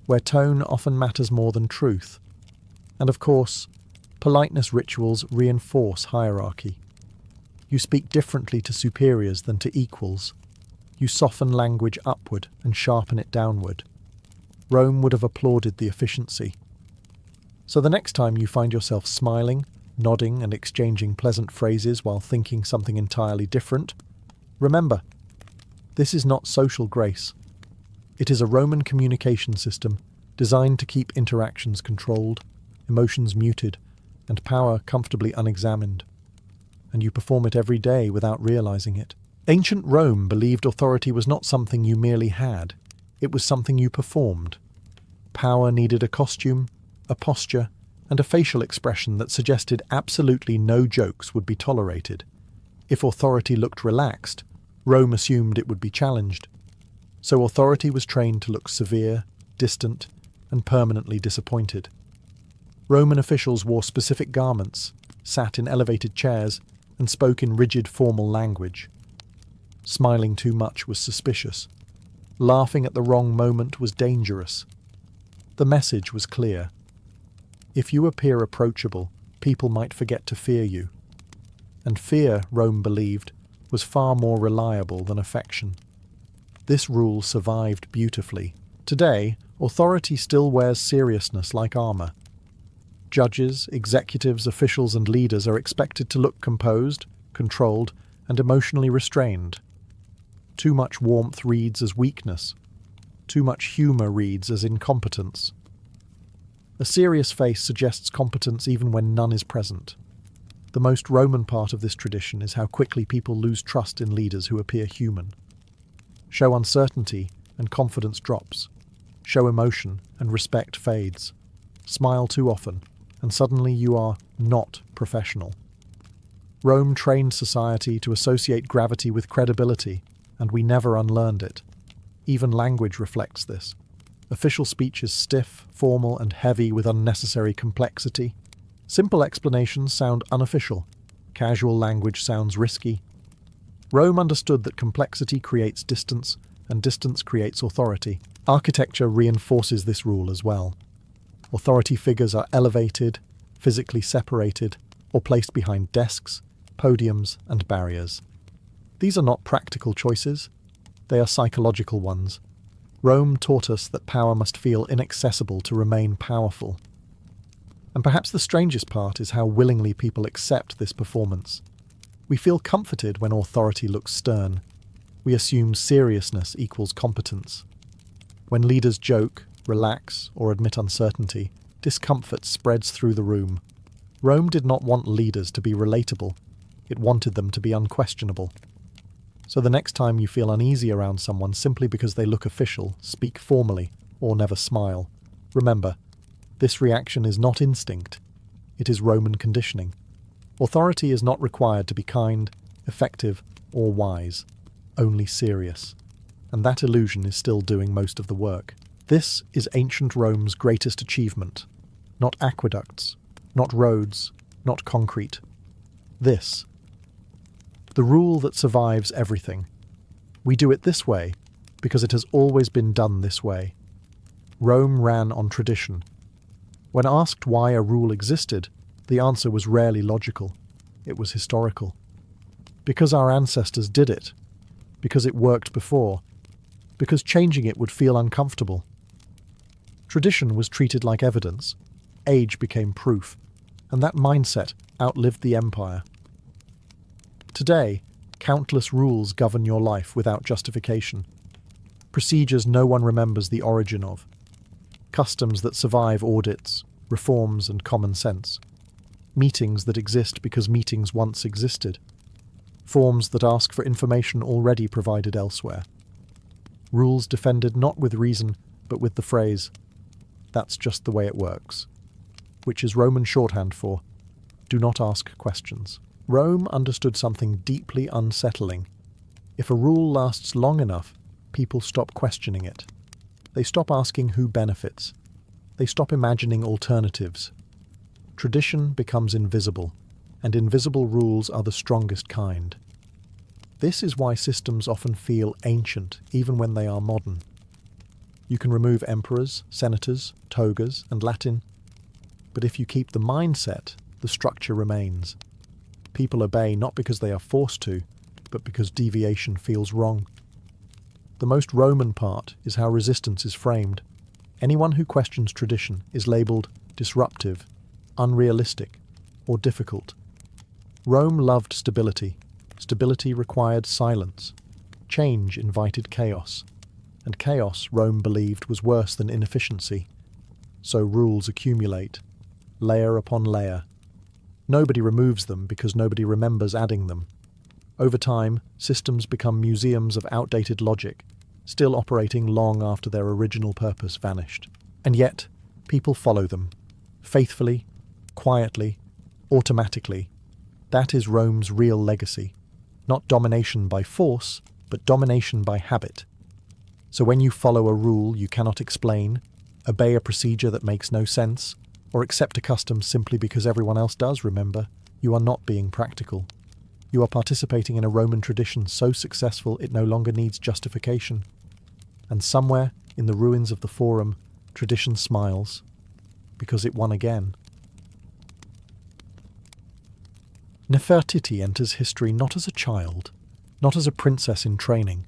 where tone often matters more than truth. And of course, politeness rituals reinforce hierarchy. You speak differently to superiors than to equals. You soften language upward and sharpen it downward. Rome would have applauded the efficiency. So the next time you find yourself smiling, nodding and exchanging pleasant phrases while thinking something entirely different, remember, this is not social grace. It is a Roman communication system designed to keep interactions controlled, emotions muted, and power comfortably unexamined. And you perform it every day without realizing it. Ancient Rome believed authority was not something you merely had, it was something you performed. Power needed a costume, a posture, and a facial expression that suggested absolutely no jokes would be tolerated. If authority looked relaxed, Rome assumed it would be challenged. So authority was trained to look severe, distant, and permanently disappointed. Roman officials wore specific garments, sat in elevated chairs, and spoke in rigid formal language. Smiling too much was suspicious. Laughing at the wrong moment was dangerous. The message was clear. If you appear approachable, people might forget to fear you. And fear, Rome believed, was far more reliable than affection. This rule survived beautifully. Today, authority still wears seriousness like armor. Judges, executives, officials, and leaders are expected to look composed, controlled, and emotionally restrained. Too much warmth reads as weakness. Too much humor reads as incompetence. A serious face suggests competence even when none is present. The most Roman part of this tradition is how quickly people lose trust in leaders who appear human. Show uncertainty, and confidence drops. Show emotion, and respect fades. Smile too often, and suddenly you are not professional. Rome trained society to associate gravity with credibility, and we never unlearned it. Even language reflects this. Official speech is stiff, formal, and heavy with unnecessary complexity. Simple explanations sound unofficial. Casual language sounds risky. Rome understood that complexity creates distance, and distance creates authority. Architecture reinforces this rule as well. Authority figures are elevated, physically separated, or placed behind desks, podiums, and barriers. These are not practical choices. They are psychological ones. Rome taught us that power must feel inaccessible to remain powerful. And perhaps the strangest part is how willingly people accept this performance. We feel comforted when authority looks stern. We assume seriousness equals competence. When leaders joke, relax, or admit uncertainty, discomfort spreads through the room. Rome did not want leaders to be relatable. It wanted them to be unquestionable. So the next time you feel uneasy around someone simply because they look official, speak formally, or never smile, remember, this reaction is not instinct. It is Roman conditioning. Authority is not required to be kind, effective, or wise, only serious. And that illusion is still doing most of the work. This is ancient Rome's greatest achievement. Not aqueducts, not roads, not concrete. This. The rule that survives everything. We do it this way because it has always been done this way. Rome ran on tradition. When asked why a rule existed, the answer was rarely logical. It was historical. Because our ancestors did it. Because it worked before. Because changing it would feel uncomfortable. Tradition was treated like evidence. Age became proof. And that mindset outlived the empire. Today, countless rules govern your life without justification. Procedures no one remembers the origin of. Customs that survive audits, reforms, and common sense. Meetings that exist because meetings once existed. Forms that ask for information already provided elsewhere. Rules defended not with reason, but with the phrase, "That's just the way it works," which is Roman shorthand for, "Do not ask questions." Rome understood something deeply unsettling. If a rule lasts long enough, people stop questioning it. They stop asking who benefits. They stop imagining alternatives. Tradition becomes invisible, and invisible rules are the strongest kind. This is why systems often feel ancient, even when they are modern. You can remove emperors, senators, togas, and Latin, but if you keep the mindset, the structure remains. People obey not because they are forced to, but because deviation feels wrong. The most Roman part is how resistance is framed. Anyone who questions tradition is labelled disruptive, unrealistic, or difficult. Rome loved stability. Stability required silence. Change invited chaos. And chaos, Rome believed, was worse than inefficiency. So rules accumulate, layer upon layer. Nobody removes them because nobody remembers adding them. Over time, systems become museums of outdated logic, still operating long after their original purpose vanished. And yet, people follow them, faithfully, quietly, automatically. That is Rome's real legacy. Not domination by force, but domination by habit. So when you follow a rule you cannot explain, obey a procedure that makes no sense, or accept a custom simply because everyone else does, remember, you are not being practical. You are participating in a Roman tradition so successful it no longer needs justification. And somewhere, in the ruins of the Forum, tradition smiles, because it won again. Nefertiti enters history not as a child, not as a princess in training,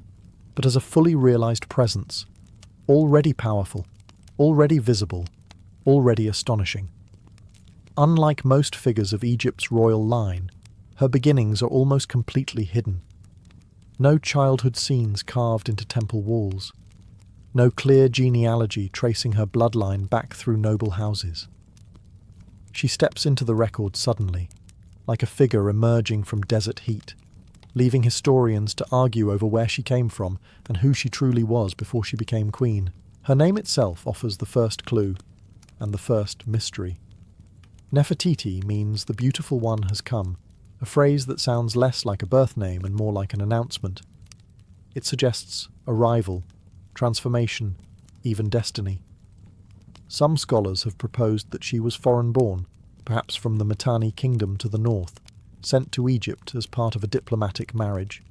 but as a fully realized presence, already powerful, already visible, already astonishing. Unlike most figures of Egypt's royal line, her beginnings are almost completely hidden. No childhood scenes carved into temple walls. No clear genealogy tracing her bloodline back through noble houses. She steps into the record suddenly, like a figure emerging from desert heat, leaving historians to argue over where she came from and who she truly was before she became queen. Her name itself offers the first clue, and the first mystery. Nefertiti means the beautiful one has come, a phrase that sounds less like a birth name and more like an announcement. It suggests arrival, transformation, even destiny. Some scholars have proposed that she was foreign-born, perhaps from the Mitanni kingdom to the north, sent to Egypt as part of a diplomatic marriage.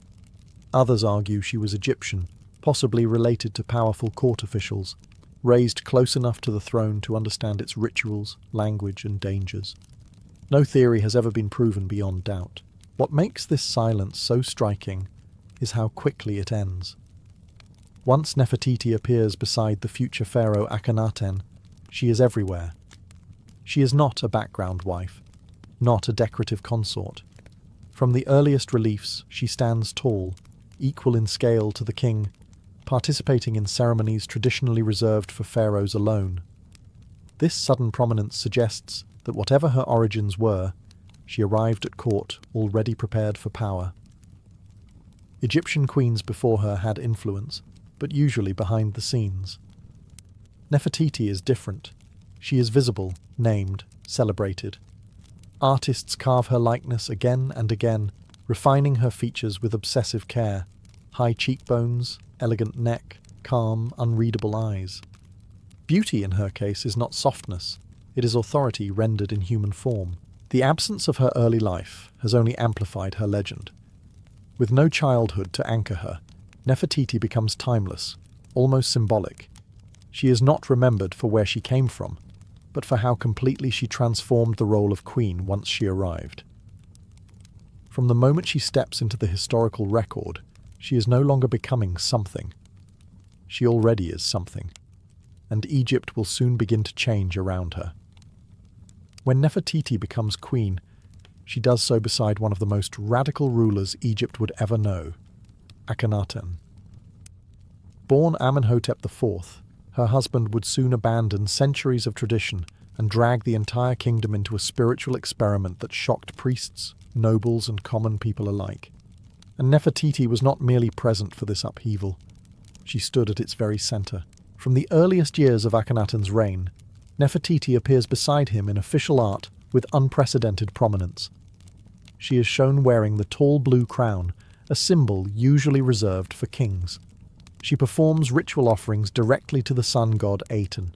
Others argue she was Egyptian, possibly related to powerful court officials, raised close enough to the throne to understand its rituals, language, and dangers. No theory has ever been proven beyond doubt. What makes this silence so striking is how quickly it ends. Once Nefertiti appears beside the future pharaoh Akhenaten, she is everywhere. She is not a background wife, not a decorative consort. From the earliest reliefs, she stands tall, equal in scale to the king, participating in ceremonies traditionally reserved for pharaohs alone. This sudden prominence suggests that whatever her origins were, she arrived at court already prepared for power. Egyptian queens before her had influence, but usually behind the scenes. Nefertiti is different. She is visible, named, celebrated. Artists carve her likeness again and again, refining her features with obsessive care. High cheekbones, elegant neck, calm, unreadable eyes. Beauty in her case is not softness, it is authority rendered in human form. The absence of her early life has only amplified her legend. With no childhood to anchor her, Nefertiti becomes timeless, almost symbolic. She is not remembered for where she came from, but for how completely she transformed the role of queen once she arrived. From the moment she steps into the historical record, she is no longer becoming something. She already is something, and Egypt will soon begin to change around her. When Nefertiti becomes queen, she does so beside one of the most radical rulers Egypt would ever know, Akhenaten. Born Amenhotep IV, her husband would soon abandon centuries of tradition and drag the entire kingdom into a spiritual experiment that shocked priests, nobles, and common people alike. And Nefertiti was not merely present for this upheaval. She stood at its very center. From the earliest years of Akhenaten's reign, Nefertiti appears beside him in official art with unprecedented prominence. She is shown wearing the tall blue crown, a symbol usually reserved for kings. She performs ritual offerings directly to the sun god Aten.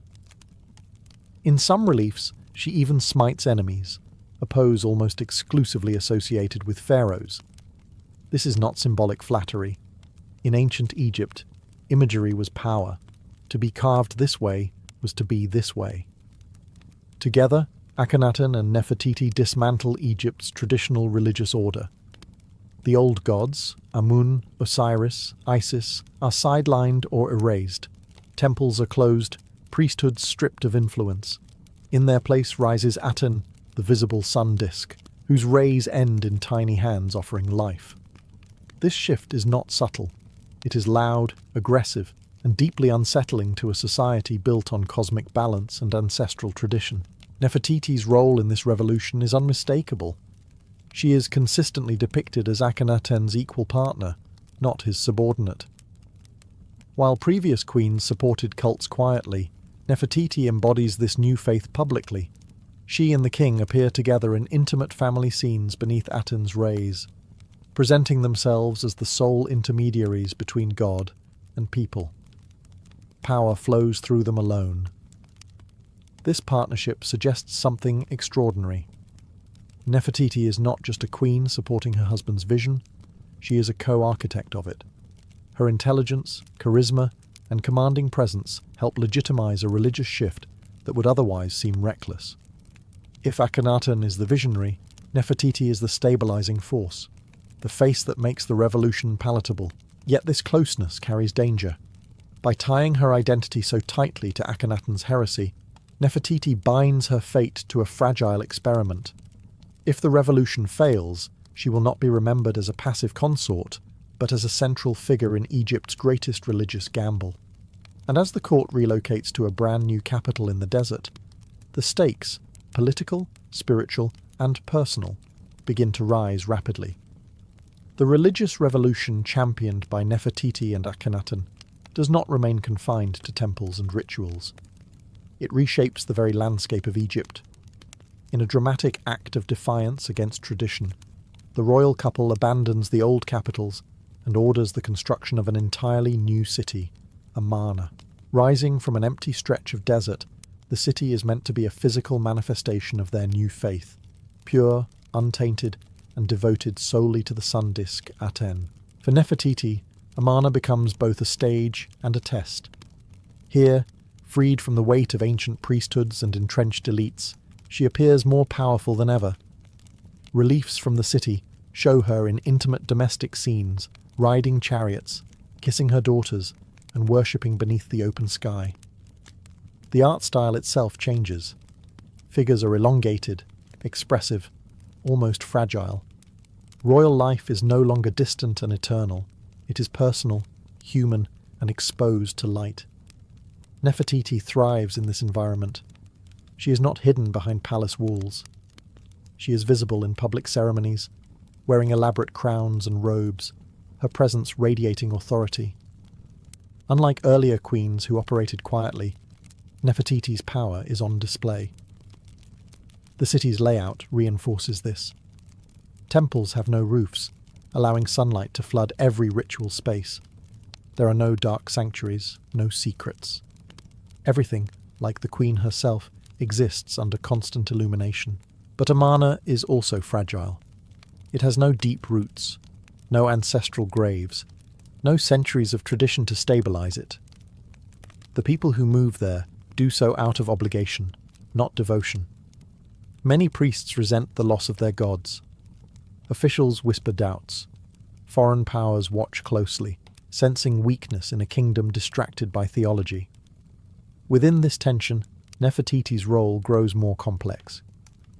In some reliefs, she even smites enemies, a pose almost exclusively associated with pharaohs. This is not symbolic flattery. In ancient Egypt, imagery was power. To be carved this way was to be this way. Together, Akhenaten and Nefertiti dismantle Egypt's traditional religious order. The old gods, Amun, Osiris, Isis, are sidelined or erased. Temples are closed, priesthoods stripped of influence. In their place rises Aten, the visible sun disk, whose rays end in tiny hands offering life. This shift is not subtle. It is loud, aggressive, and deeply unsettling to a society built on cosmic balance and ancestral tradition. Nefertiti's role in this revolution is unmistakable. She is consistently depicted as Akhenaten's equal partner, not his subordinate. While previous queens supported cults quietly, Nefertiti embodies this new faith publicly. She and the king appear together in intimate family scenes beneath Aten's rays, presenting themselves as the sole intermediaries between God and people. Power flows through them alone. This partnership suggests something extraordinary. Nefertiti is not just a queen supporting her husband's vision, she is a co-architect of it. Her intelligence, charisma, and commanding presence help legitimize a religious shift that would otherwise seem reckless. If Akhenaten is the visionary, Nefertiti is the stabilizing force, the face that makes the revolution palatable. Yet this closeness carries danger. By tying her identity so tightly to Akhenaten's heresy, Nefertiti binds her fate to a fragile experiment. If the revolution fails, she will not be remembered as a passive consort, but as a central figure in Egypt's greatest religious gamble. And as the court relocates to a brand new capital in the desert, the stakes, political, spiritual, and personal, begin to rise rapidly. The religious revolution championed by Nefertiti and Akhenaten does not remain confined to temples and rituals. It reshapes the very landscape of Egypt. In a dramatic act of defiance against tradition, the royal couple abandons the old capitals and orders the construction of an entirely new city, Amarna. Rising from an empty stretch of desert, the city is meant to be a physical manifestation of their new faith, pure, untainted, and devoted solely to the sun disk Aten. For Nefertiti, Amarna becomes both a stage and a test. Here, freed from the weight of ancient priesthoods and entrenched elites, she appears more powerful than ever. Reliefs from the city show her in intimate domestic scenes, riding chariots, kissing her daughters, and worshipping beneath the open sky. The art style itself changes. Figures are elongated, expressive, almost fragile. Royal life is no longer distant and eternal. It is personal, human, and exposed to light. Nefertiti thrives in this environment. She is not hidden behind palace walls. She is visible in public ceremonies, wearing elaborate crowns and robes, her presence radiating authority. Unlike earlier queens who operated quietly, Nefertiti's power is on display. The city's layout reinforces this. Temples have no roofs, allowing sunlight to flood every ritual space. There are no dark sanctuaries, no secrets. Everything, like the queen herself, exists under constant illumination. But Amarna is also fragile. It has no deep roots, no ancestral graves, no centuries of tradition to stabilize it. The people who move there do so out of obligation, not devotion. Many priests resent the loss of their gods. Officials whisper doubts. Foreign powers watch closely, sensing weakness in a kingdom distracted by theology. Within this tension, Nefertiti's role grows more complex.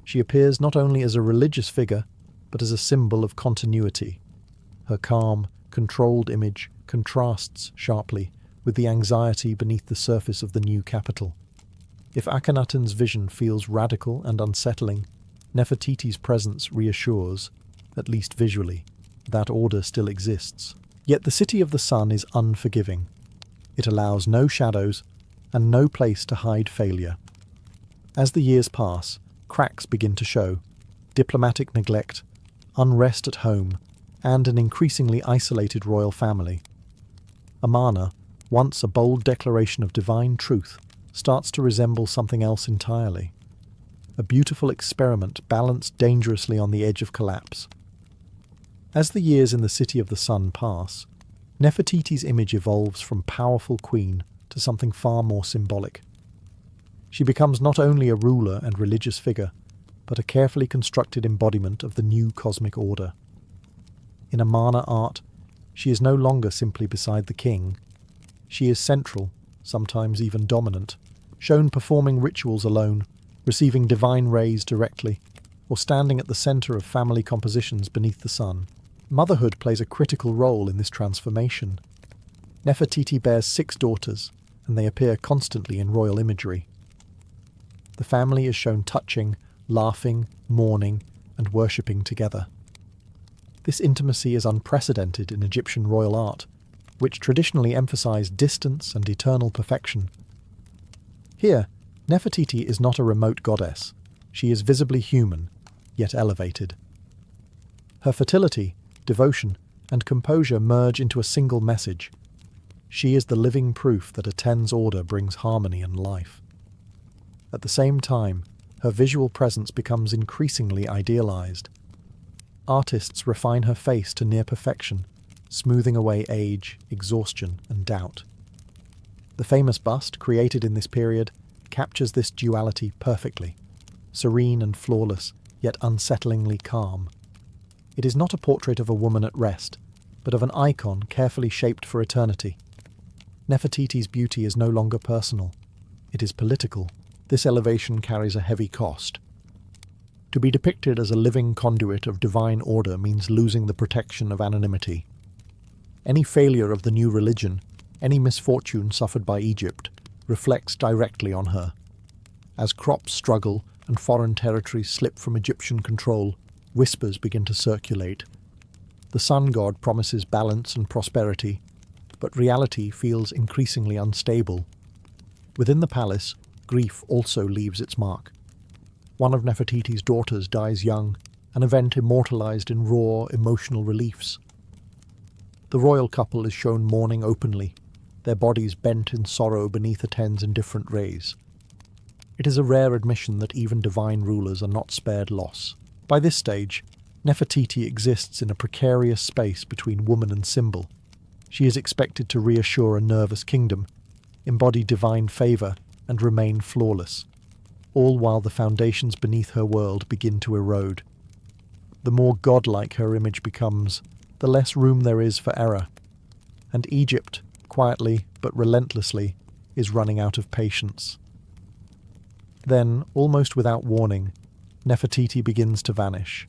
She appears not only as a religious figure, but as a symbol of continuity. Her calm, controlled image contrasts sharply with the anxiety beneath the surface of the new capital. If Akhenaten's vision feels radical and unsettling, Nefertiti's presence reassures, at least visually, that order still exists. Yet the city of the sun is unforgiving. It allows no shadows and no place to hide failure. As the years pass, cracks begin to show: diplomatic neglect, unrest at home, and an increasingly isolated royal family. Amarna, once a bold declaration of divine truth, starts to resemble something else entirely. A beautiful experiment balanced dangerously on the edge of collapse. As the years in the City of the Sun pass, Nefertiti's image evolves from powerful queen to something far more symbolic. She becomes not only a ruler and religious figure, but a carefully constructed embodiment of the new cosmic order. In Amarna art, she is no longer simply beside the king. She is central, sometimes even dominant, shown performing rituals alone, receiving divine rays directly, or standing at the center of family compositions beneath the sun. Motherhood plays a critical role in this transformation. Nefertiti bears 6 daughters, and they appear constantly in royal imagery. The family is shown touching, laughing, mourning, and worshipping together. This intimacy is unprecedented in Egyptian royal art, which traditionally emphasized distance and eternal perfection. Here, Nefertiti is not a remote goddess. She is visibly human, yet elevated. Her fertility, devotion, and composure merge into a single message. She is the living proof that a ten's order brings harmony and life. At the same time, her visual presence becomes increasingly idealized. Artists refine her face to near perfection, smoothing away age, exhaustion, and doubt. The famous bust, created in this period, captures this duality perfectly, serene and flawless, yet unsettlingly calm. It is not a portrait of a woman at rest, but of an icon carefully shaped for eternity. Nefertiti's beauty is no longer personal. It is political. This elevation carries a heavy cost. To be depicted as a living conduit of divine order means losing the protection of anonymity. Any failure of the new religion, any misfortune suffered by Egypt, reflects directly on her. As crops struggle and foreign territories slip from Egyptian control, whispers begin to circulate. The sun god promises balance and prosperity, but reality feels increasingly unstable. Within the palace, grief also leaves its mark. One of Nefertiti's daughters dies young, an event immortalized in raw, emotional reliefs. The royal couple is shown mourning openly, their bodies bent in sorrow beneath a ten's indifferent rays. It is a rare admission that even divine rulers are not spared loss. By this stage, Nefertiti exists in a precarious space between woman and symbol. She is expected to reassure a nervous kingdom, embody divine favor, and remain flawless, all while the foundations beneath her world begin to erode. The more godlike her image becomes, the less room there is for error. And Egypt, quietly but relentlessly, is running out of patience. Then, almost without warning, Nefertiti begins to vanish.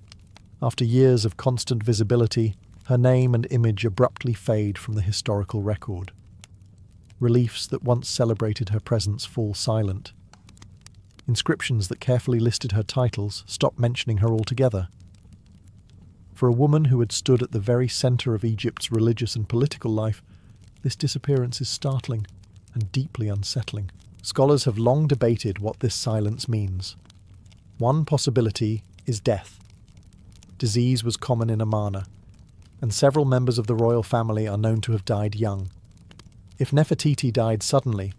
After years of constant visibility, her name and image abruptly fade from the historical record. Reliefs that once celebrated her presence fall silent. Inscriptions that carefully listed her titles stop mentioning her altogether. For a woman who had stood at the very center of Egypt's religious and political life, this disappearance is startling and deeply unsettling. Scholars have long debated what this silence means. One possibility is death. Disease was common in Amarna, and several members of the royal family are known to have died young. If Nefertiti died suddenly,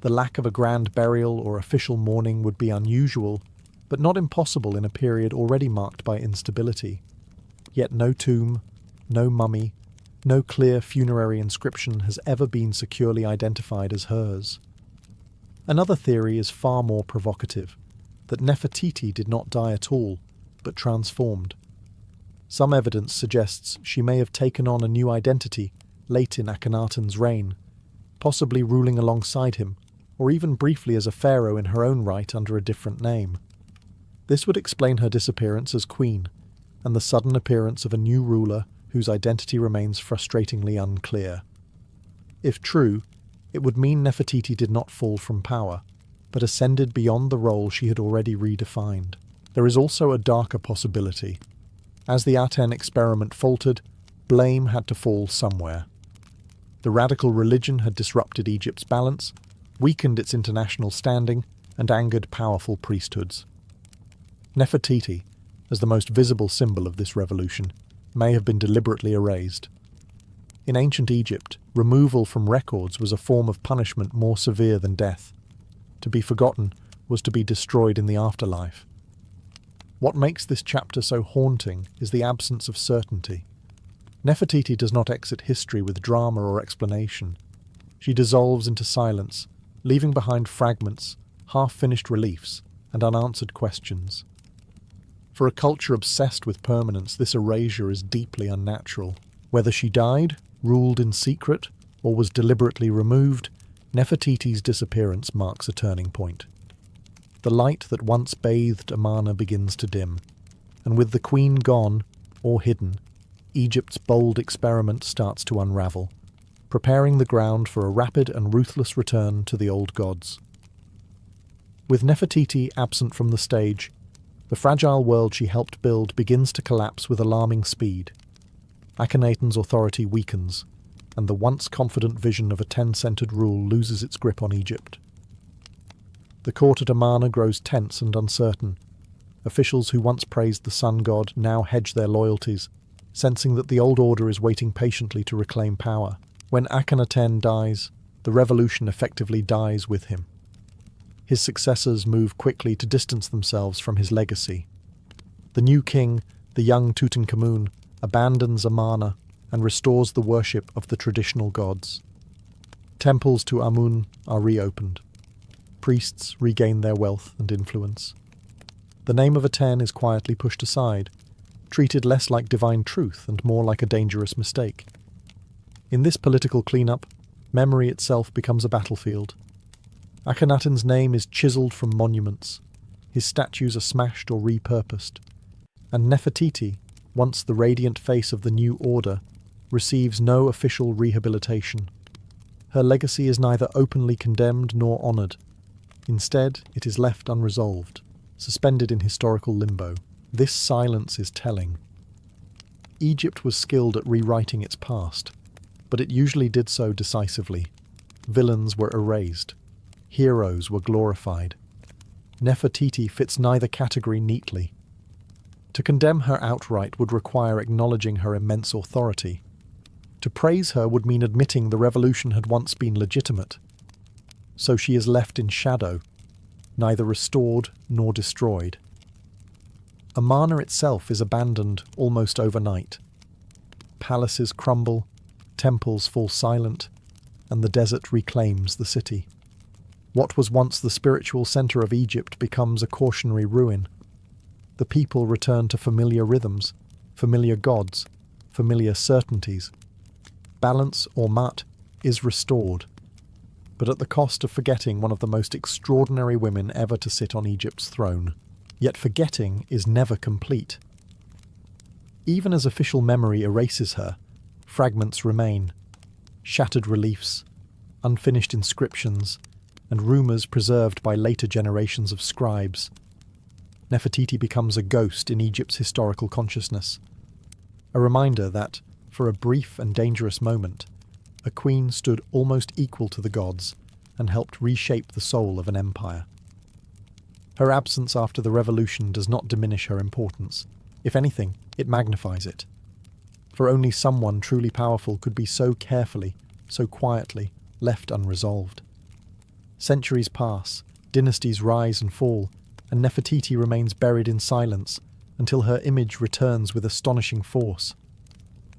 the lack of a grand burial or official mourning would be unusual, but not impossible in a period already marked by instability. Yet no tomb, no mummy, no clear funerary inscription has ever been securely identified as hers. Another theory is far more provocative, that Nefertiti did not die at all, but transformed. Some evidence suggests she may have taken on a new identity late in Akhenaten's reign, possibly ruling alongside him, or even briefly as a pharaoh in her own right under a different name. This would explain her disappearance as queen, and the sudden appearance of a new ruler whose identity remains frustratingly unclear. If true, it would mean Nefertiti did not fall from power, but ascended beyond the role she had already redefined. There is also a darker possibility. As the Aten experiment faltered, blame had to fall somewhere. The radical religion had disrupted Egypt's balance, weakened its international standing, and angered powerful priesthoods. Nefertiti, as the most visible symbol of this revolution, may have been deliberately erased. In ancient Egypt, removal from records was a form of punishment more severe than death. To be forgotten was to be destroyed in the afterlife. What makes this chapter so haunting is the absence of certainty. Nefertiti does not exit history with drama or explanation. She dissolves into silence, leaving behind fragments, half-finished reliefs, and unanswered questions. For a culture obsessed with permanence, this erasure is deeply unnatural. Whether she died, ruled in secret, or was deliberately removed, Nefertiti's disappearance marks a turning point. The light that once bathed Amarna begins to dim, and with the queen gone, or hidden, Egypt's bold experiment starts to unravel, preparing the ground for a rapid and ruthless return to the old gods. With Nefertiti absent from the stage, the fragile world she helped build begins to collapse with alarming speed. Akhenaten's authority weakens, and the once confident vision of a Ten-centered rule loses its grip on Egypt. The court at Amarna grows tense and uncertain. Officials who once praised the sun god now hedge their loyalties, sensing that the old order is waiting patiently to reclaim power. When Akhenaten dies, the revolution effectively dies with him. His successors move quickly to distance themselves from his legacy. The new king, the young Tutankhamun, abandons Amarna and restores the worship of the traditional gods. Temples to Amun are reopened. Priests regain their wealth and influence. The name of Aten is quietly pushed aside, treated less like divine truth and more like a dangerous mistake. In this political cleanup, memory itself becomes a battlefield. Akhenaten's name is chiseled from monuments, his statues are smashed or repurposed, and Nefertiti, once the radiant face of the new order, receives no official rehabilitation. Her legacy is neither openly condemned nor honoured. Instead, it is left unresolved, suspended in historical limbo. This silence is telling. Egypt was skilled at rewriting its past, but it usually did so decisively. Villains were erased. Heroes were glorified. Nefertiti fits neither category neatly. To condemn her outright would require acknowledging her immense authority. To praise her would mean admitting the revolution had once been legitimate. So she is left in shadow, neither restored nor destroyed. Amarna itself is abandoned almost overnight. Palaces crumble, temples fall silent, and the desert reclaims the city. What was once the spiritual centre of Egypt becomes a cautionary ruin. The people return to familiar rhythms, familiar gods, familiar certainties. Balance, or mat, is restored, but at the cost of forgetting one of the most extraordinary women ever to sit on Egypt's throne. Yet forgetting is never complete. Even as official memory erases her, fragments remain. Shattered reliefs, unfinished inscriptions, and rumours preserved by later generations of scribes. Nefertiti becomes a ghost in Egypt's historical consciousness. A reminder that, for a brief and dangerous moment, a queen stood almost equal to the gods and helped reshape the soul of an empire. Her absence after the revolution does not diminish her importance. If anything, it magnifies it. For only someone truly powerful could be so carefully, so quietly, left unresolved. Centuries pass, dynasties rise and fall, and Nefertiti remains buried in silence until her image returns with astonishing force.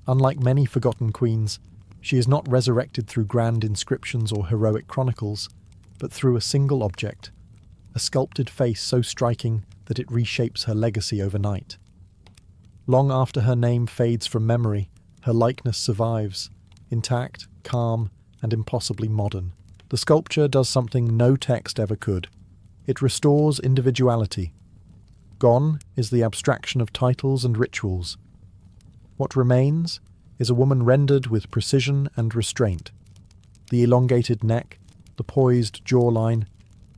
Unlike many forgotten queens, she is not resurrected through grand inscriptions or heroic chronicles, but through a single object, a sculpted face so striking that it reshapes her legacy overnight. Long after her name fades from memory, her likeness survives, intact, calm, and impossibly modern. The sculpture does something no text ever could. It restores individuality. Gone is the abstraction of titles and rituals. What remains is a woman rendered with precision and restraint. The elongated neck, the poised jawline,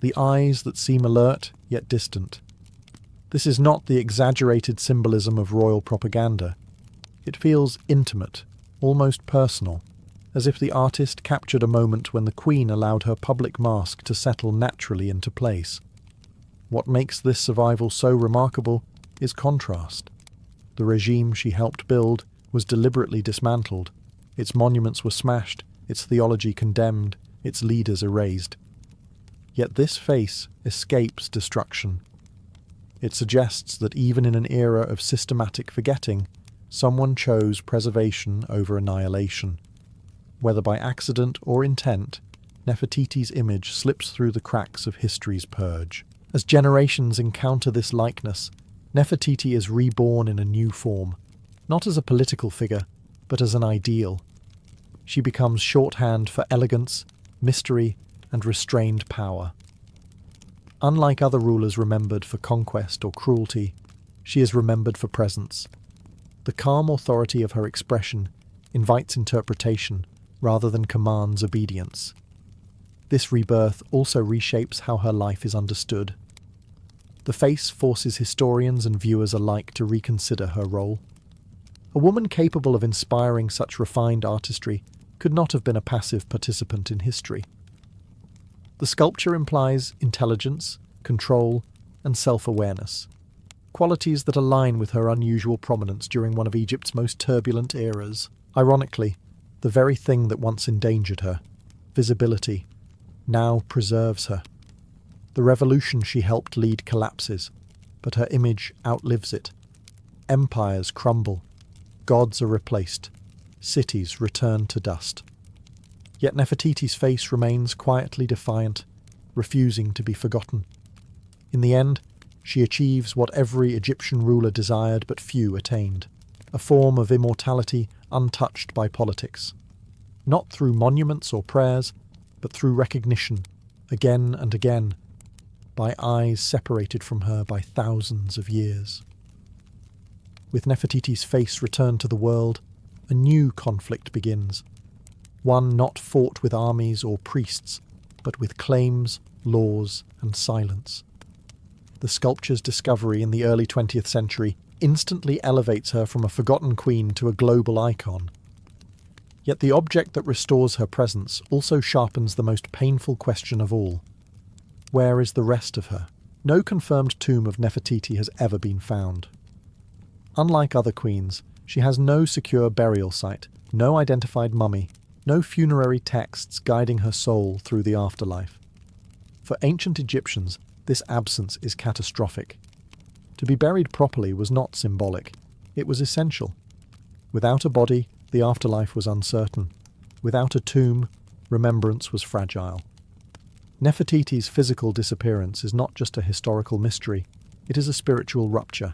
the eyes that seem alert yet distant. This is not the exaggerated symbolism of royal propaganda. It feels intimate, almost personal, as if the artist captured a moment when the queen allowed her public mask to settle naturally into place. What makes this survival so remarkable is contrast. The regime she helped build was deliberately dismantled. Its monuments were smashed, its theology condemned, its leaders erased. Yet this face escapes destruction. It suggests that even in an era of systematic forgetting, someone chose preservation over annihilation. Whether by accident or intent, Nefertiti's image slips through the cracks of history's purge. As generations encounter this likeness, Nefertiti is reborn in a new form, not as a political figure, but as an ideal. She becomes shorthand for elegance, mystery, and restrained power. Unlike other rulers remembered for conquest or cruelty, she is remembered for presence. The calm authority of her expression invites interpretation rather than commands obedience. This rebirth also reshapes how her life is understood. The face forces historians and viewers alike to reconsider her role. A woman capable of inspiring such refined artistry could not have been a passive participant in history. The sculpture implies intelligence, control, and self-awareness, qualities that align with her unusual prominence during one of Egypt's most turbulent eras. Ironically, the very thing that once endangered her, visibility, now preserves her. The revolution she helped lead collapses, but her image outlives it. Empires crumble, gods are replaced, cities return to dust. Yet Nefertiti's face remains quietly defiant, refusing to be forgotten. In the end, she achieves what every Egyptian ruler desired but few attained, a form of immortality untouched by politics. Not through monuments or prayers, but through recognition, again and again, by eyes separated from her by thousands of years. With Nefertiti's face returned to the world, a new conflict begins. One not fought with armies or priests, but with claims, laws, and silence. The sculpture's discovery in the early 20th century instantly elevates her from a forgotten queen to a global icon. Yet the object that restores her presence also sharpens the most painful question of all. Where is the rest of her? No confirmed tomb of Nefertiti has ever been found. Unlike other queens, she has no secure burial site, no identified mummy, no funerary texts guiding her soul through the afterlife. For ancient Egyptians, this absence is catastrophic. To be buried properly was not symbolic, it was essential. Without a body, the afterlife was uncertain. Without a tomb, remembrance was fragile. Nefertiti's physical disappearance is not just a historical mystery, it is a spiritual rupture.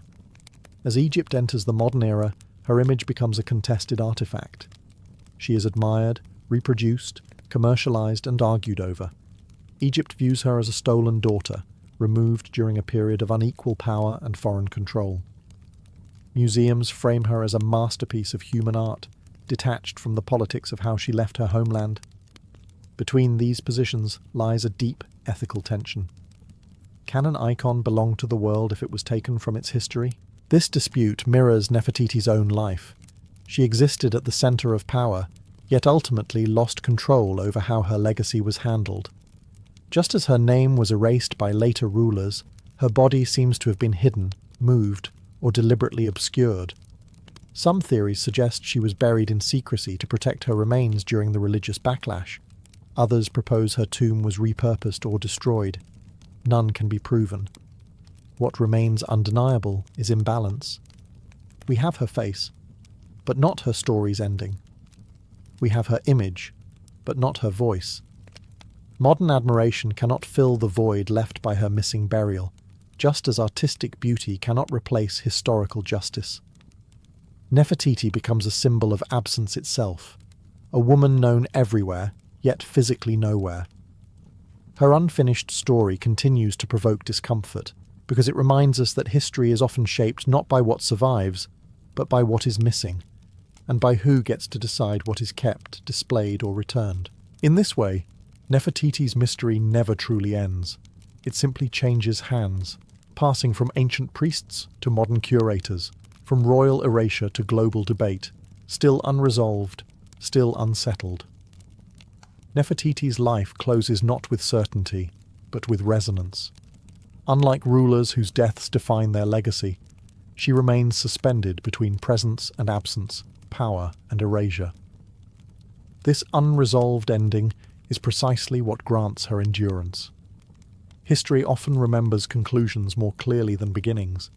As Egypt enters the modern era, her image becomes a contested artifact. She is admired, reproduced, commercialized, and argued over. Egypt views her as a stolen daughter, removed during a period of unequal power and foreign control. Museums frame her as a masterpiece of human art, detached from the politics of how she left her homeland. Between these positions lies a deep ethical tension. Can an icon belong to the world if it was taken from its history? This dispute mirrors Nefertiti's own life. She existed at the center of power, yet ultimately lost control over how her legacy was handled. Just as her name was erased by later rulers, Her body seems to have been hidden, moved, or deliberately obscured. Some theories suggest she was buried in secrecy to protect her remains during the religious backlash. Others propose her tomb was repurposed or destroyed. None can be proven. What remains undeniable is imbalance. We have her face, but not her story's ending. We have her image, but not her voice. Modern admiration cannot fill the void left by her missing burial, just as artistic beauty cannot replace historical justice. Nefertiti becomes a symbol of absence itself, a woman known everywhere, yet physically nowhere. Her unfinished story continues to provoke discomfort, because it reminds us that history is often shaped not by what survives, but by what is missing, and by who gets to decide what is kept, displayed, or returned. In this way, Nefertiti's mystery never truly ends. It simply changes hands, passing from ancient priests to modern curators, from royal erasure to global debate, still unresolved, still unsettled. Nefertiti's life closes not with certainty, but with resonance. Unlike rulers whose deaths define their legacy, she remains suspended between presence and absence, power and erasure. This unresolved ending is precisely what grants her endurance. History often remembers conclusions more clearly than beginnings,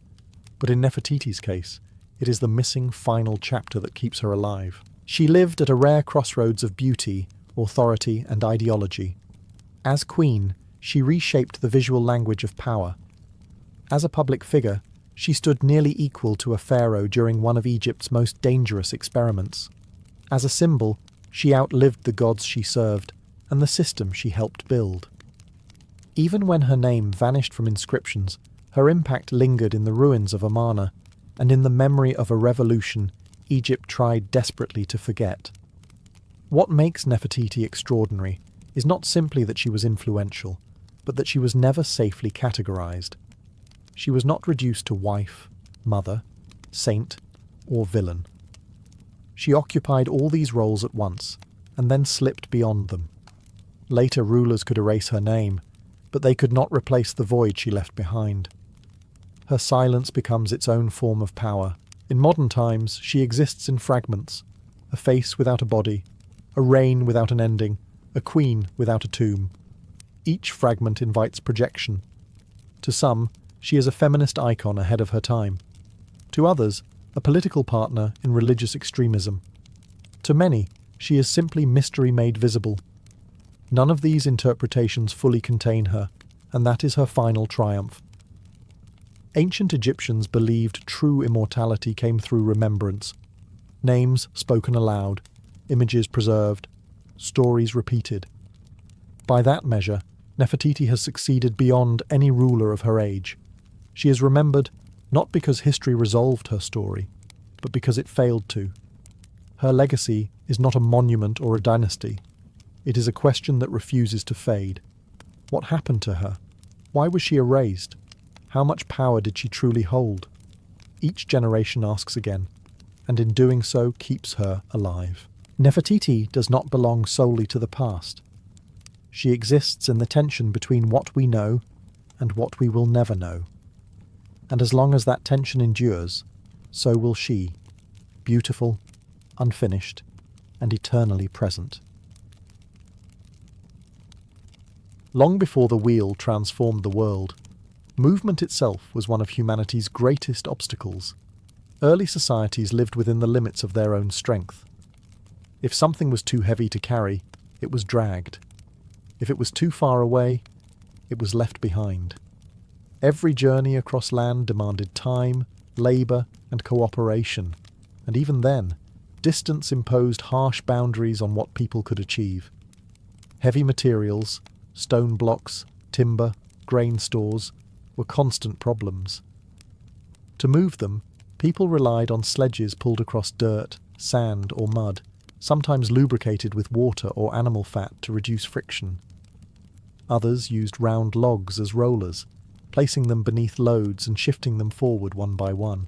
but in Nefertiti's case, it is the missing final chapter that keeps her alive. She lived at a rare crossroads of beauty, authority, and ideology. As queen, she reshaped the visual language of power. As a public figure, she stood nearly equal to a pharaoh during one of Egypt's most dangerous experiments. As a symbol, she outlived the gods she served and the system she helped build. Even when her name vanished from inscriptions, her impact lingered in the ruins of Amarna, and in the memory of a revolution Egypt tried desperately to forget. What makes Nefertiti extraordinary is not simply that she was influential, but that she was never safely categorized. She was not reduced to wife, mother, saint, or villain. She occupied all these roles at once, and then slipped beyond them. Later rulers could erase her name, but they could not replace the void she left behind. Her silence becomes its own form of power. In modern times, she exists in fragments: a face without a body, a reign without an ending, a queen without a tomb. Each fragment invites projection. To some, she is a feminist icon ahead of her time. To others, a political partner in religious extremism. To many, she is simply mystery made visible. None of these interpretations fully contain her, and that is her final triumph. Ancient Egyptians believed true immortality came through remembrance. Names spoken aloud, images preserved, stories repeated. By that measure, Nefertiti has succeeded beyond any ruler of her age. She is remembered not because history resolved her story, but because it failed to. Her legacy is not a monument or a dynasty. It is a question that refuses to fade. What happened to her? Why was she erased? How much power did she truly hold? Each generation asks again, and in doing so keeps her alive. Nefertiti does not belong solely to the past. She exists in the tension between what we know and what we will never know. And as long as that tension endures, so will she, beautiful, unfinished, and eternally present. Long before the wheel transformed the world, movement itself was one of humanity's greatest obstacles. Early societies lived within the limits of their own strength. If something was too heavy to carry, it was dragged. If it was too far away, it was left behind. Every journey across land demanded time, labour, and cooperation, and even then, distance imposed harsh boundaries on what people could achieve. Heavy materials, stone blocks, timber, grain stores, were constant problems. To move them, people relied on sledges pulled across dirt, sand, or mud, sometimes lubricated with water or animal fat to reduce friction. Others used round logs as rollers, placing them beneath loads and shifting them forward one by one.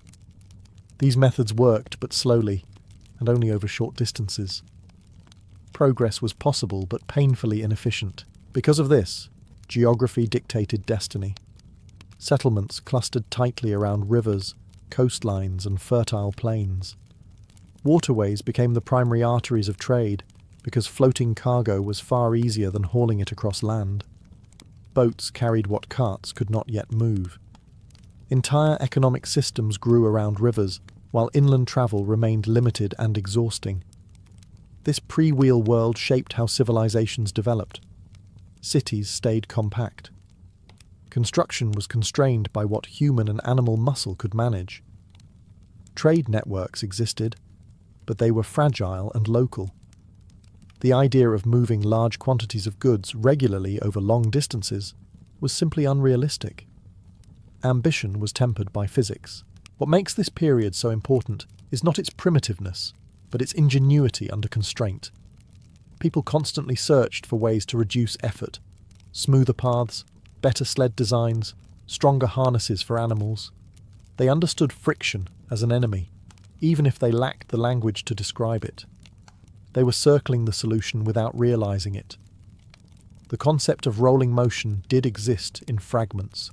These methods worked but slowly, and only over short distances. Progress was possible but painfully inefficient. Because of this, geography dictated destiny. Settlements clustered tightly around rivers, coastlines, and fertile plains. Waterways became the primary arteries of trade because floating cargo was far easier than hauling it across land. Boats carried what carts could not yet move. Entire economic systems grew around rivers, while inland travel remained limited and exhausting. This pre-wheel world shaped how civilizations developed. Cities stayed compact. Construction was constrained by what human and animal muscle could manage. Trade networks existed, but they were fragile and local. The idea of moving large quantities of goods regularly over long distances was simply unrealistic. Ambition was tempered by physics. What makes this period so important is not its primitiveness, but its ingenuity under constraint. People constantly searched for ways to reduce effort, smoother paths, better sled designs, stronger harnesses for animals. They understood friction as an enemy, even if they lacked the language to describe it. They were circling the solution without realizing it. The concept of rolling motion did exist in fragments.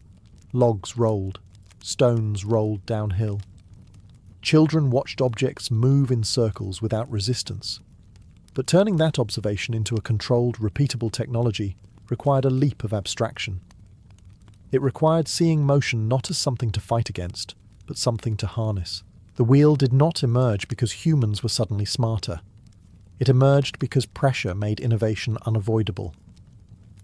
Logs rolled, stones rolled downhill. Children watched objects move in circles without resistance. But turning that observation into a controlled, repeatable technology required a leap of abstraction. It required seeing motion not as something to fight against, but something to harness. The wheel did not emerge because humans were suddenly smarter. It emerged because pressure made innovation unavoidable.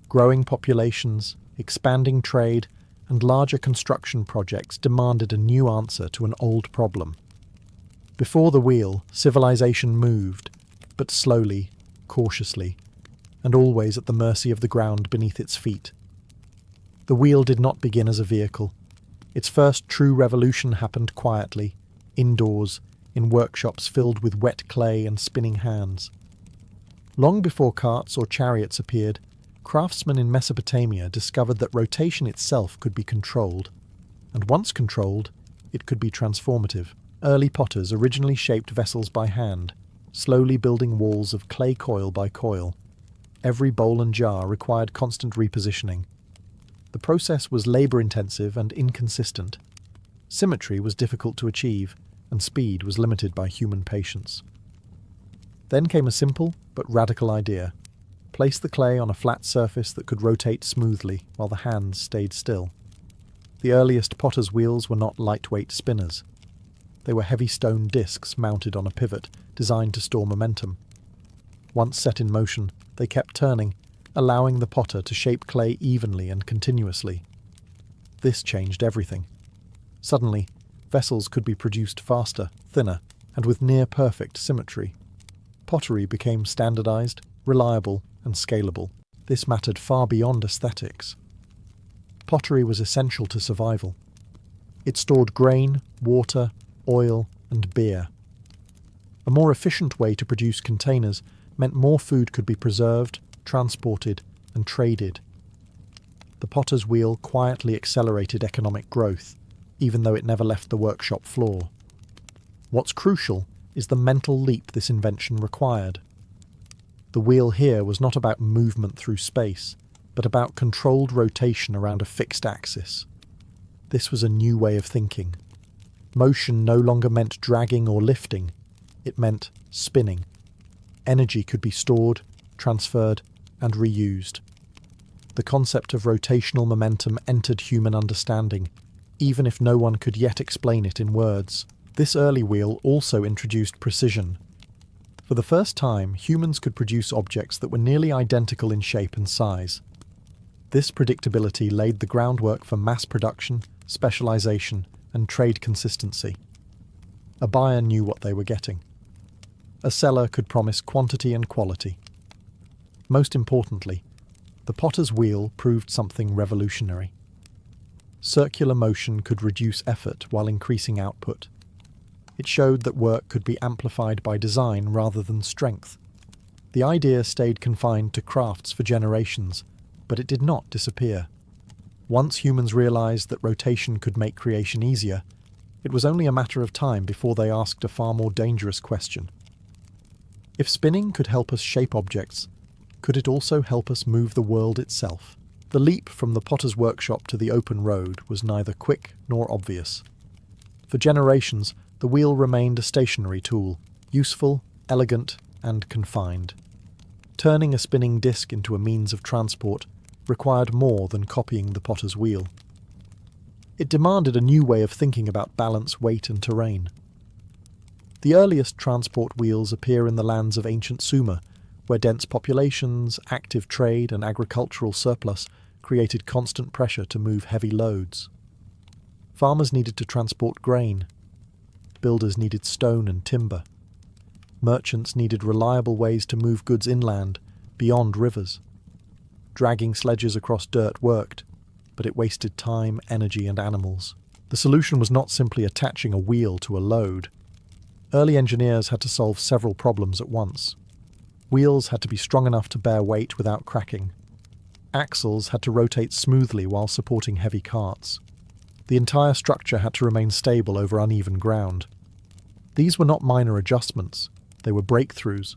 Growing populations, expanding trade, and larger construction projects demanded a new answer to an old problem. Before the wheel, civilization moved, but slowly, cautiously, and always at the mercy of the ground beneath its feet. The wheel did not begin as a vehicle. Its first true revolution happened quietly, indoors, in workshops filled with wet clay and spinning hands. Long before carts or chariots appeared, craftsmen in Mesopotamia discovered that rotation itself could be controlled, and once controlled, it could be transformative. Early potters originally shaped vessels by hand, slowly building walls of clay coil by coil. Every bowl and jar required constant repositioning. The process was labor-intensive and inconsistent. Symmetry was difficult to achieve, and speed was limited by human patience. Then came a simple but radical idea. Place the clay on a flat surface that could rotate smoothly while the hands stayed still. The earliest potter's wheels were not lightweight spinners. They were heavy stone discs mounted on a pivot designed to store momentum. Once set in motion, they kept turning, allowing the potter to shape clay evenly and continuously. This changed everything. Suddenly, vessels could be produced faster, thinner, and with near-perfect symmetry. Pottery became standardized, reliable, and scalable. This mattered far beyond aesthetics. Pottery was essential to survival. It stored grain, water, oil, and beer. A more efficient way to produce containers meant more food could be preserved, transported, and traded. The potter's wheel quietly accelerated economic growth, even though it never left the workshop floor. What's crucial is the mental leap this invention required. The wheel here was not about movement through space, but about controlled rotation around a fixed axis. This was a new way of thinking. Motion no longer meant dragging or lifting, it meant spinning. Energy could be stored, transferred, and reused. The concept of rotational momentum entered human understanding, even if no one could yet explain it in words. This early wheel also introduced precision. For the first time, humans could produce objects that were nearly identical in shape and size. This predictability laid the groundwork for mass production, specialization, and trade consistency. A buyer knew what they were getting. A seller could promise quantity and quality. Most importantly, the potter's wheel proved something revolutionary. Circular motion could reduce effort while increasing output. It showed that work could be amplified by design rather than strength. The idea stayed confined to crafts for generations, but it did not disappear. Once humans realized that rotation could make creation easier, it was only a matter of time before they asked a far more dangerous question. If spinning could help us shape objects, could it also help us move the world itself? The leap from the potter's workshop to the open road was neither quick nor obvious. For generations, the wheel remained a stationary tool, useful, elegant, and confined. Turning a spinning disc into a means of transport required more than copying the potter's wheel. It demanded a new way of thinking about balance, weight, and terrain. The earliest transport wheels appear in the lands of ancient Sumer, where dense populations, active trade, and agricultural surplus created constant pressure to move heavy loads. Farmers needed to transport grain. Builders needed stone and timber. Merchants needed reliable ways to move goods inland, beyond rivers. Dragging sledges across dirt worked, but it wasted time, energy, and animals. The solution was not simply attaching a wheel to a load. Early engineers had to solve several problems at once. Wheels had to be strong enough to bear weight without cracking. Axles had to rotate smoothly while supporting heavy carts. The entire structure had to remain stable over uneven ground. These were not minor adjustments, they were breakthroughs.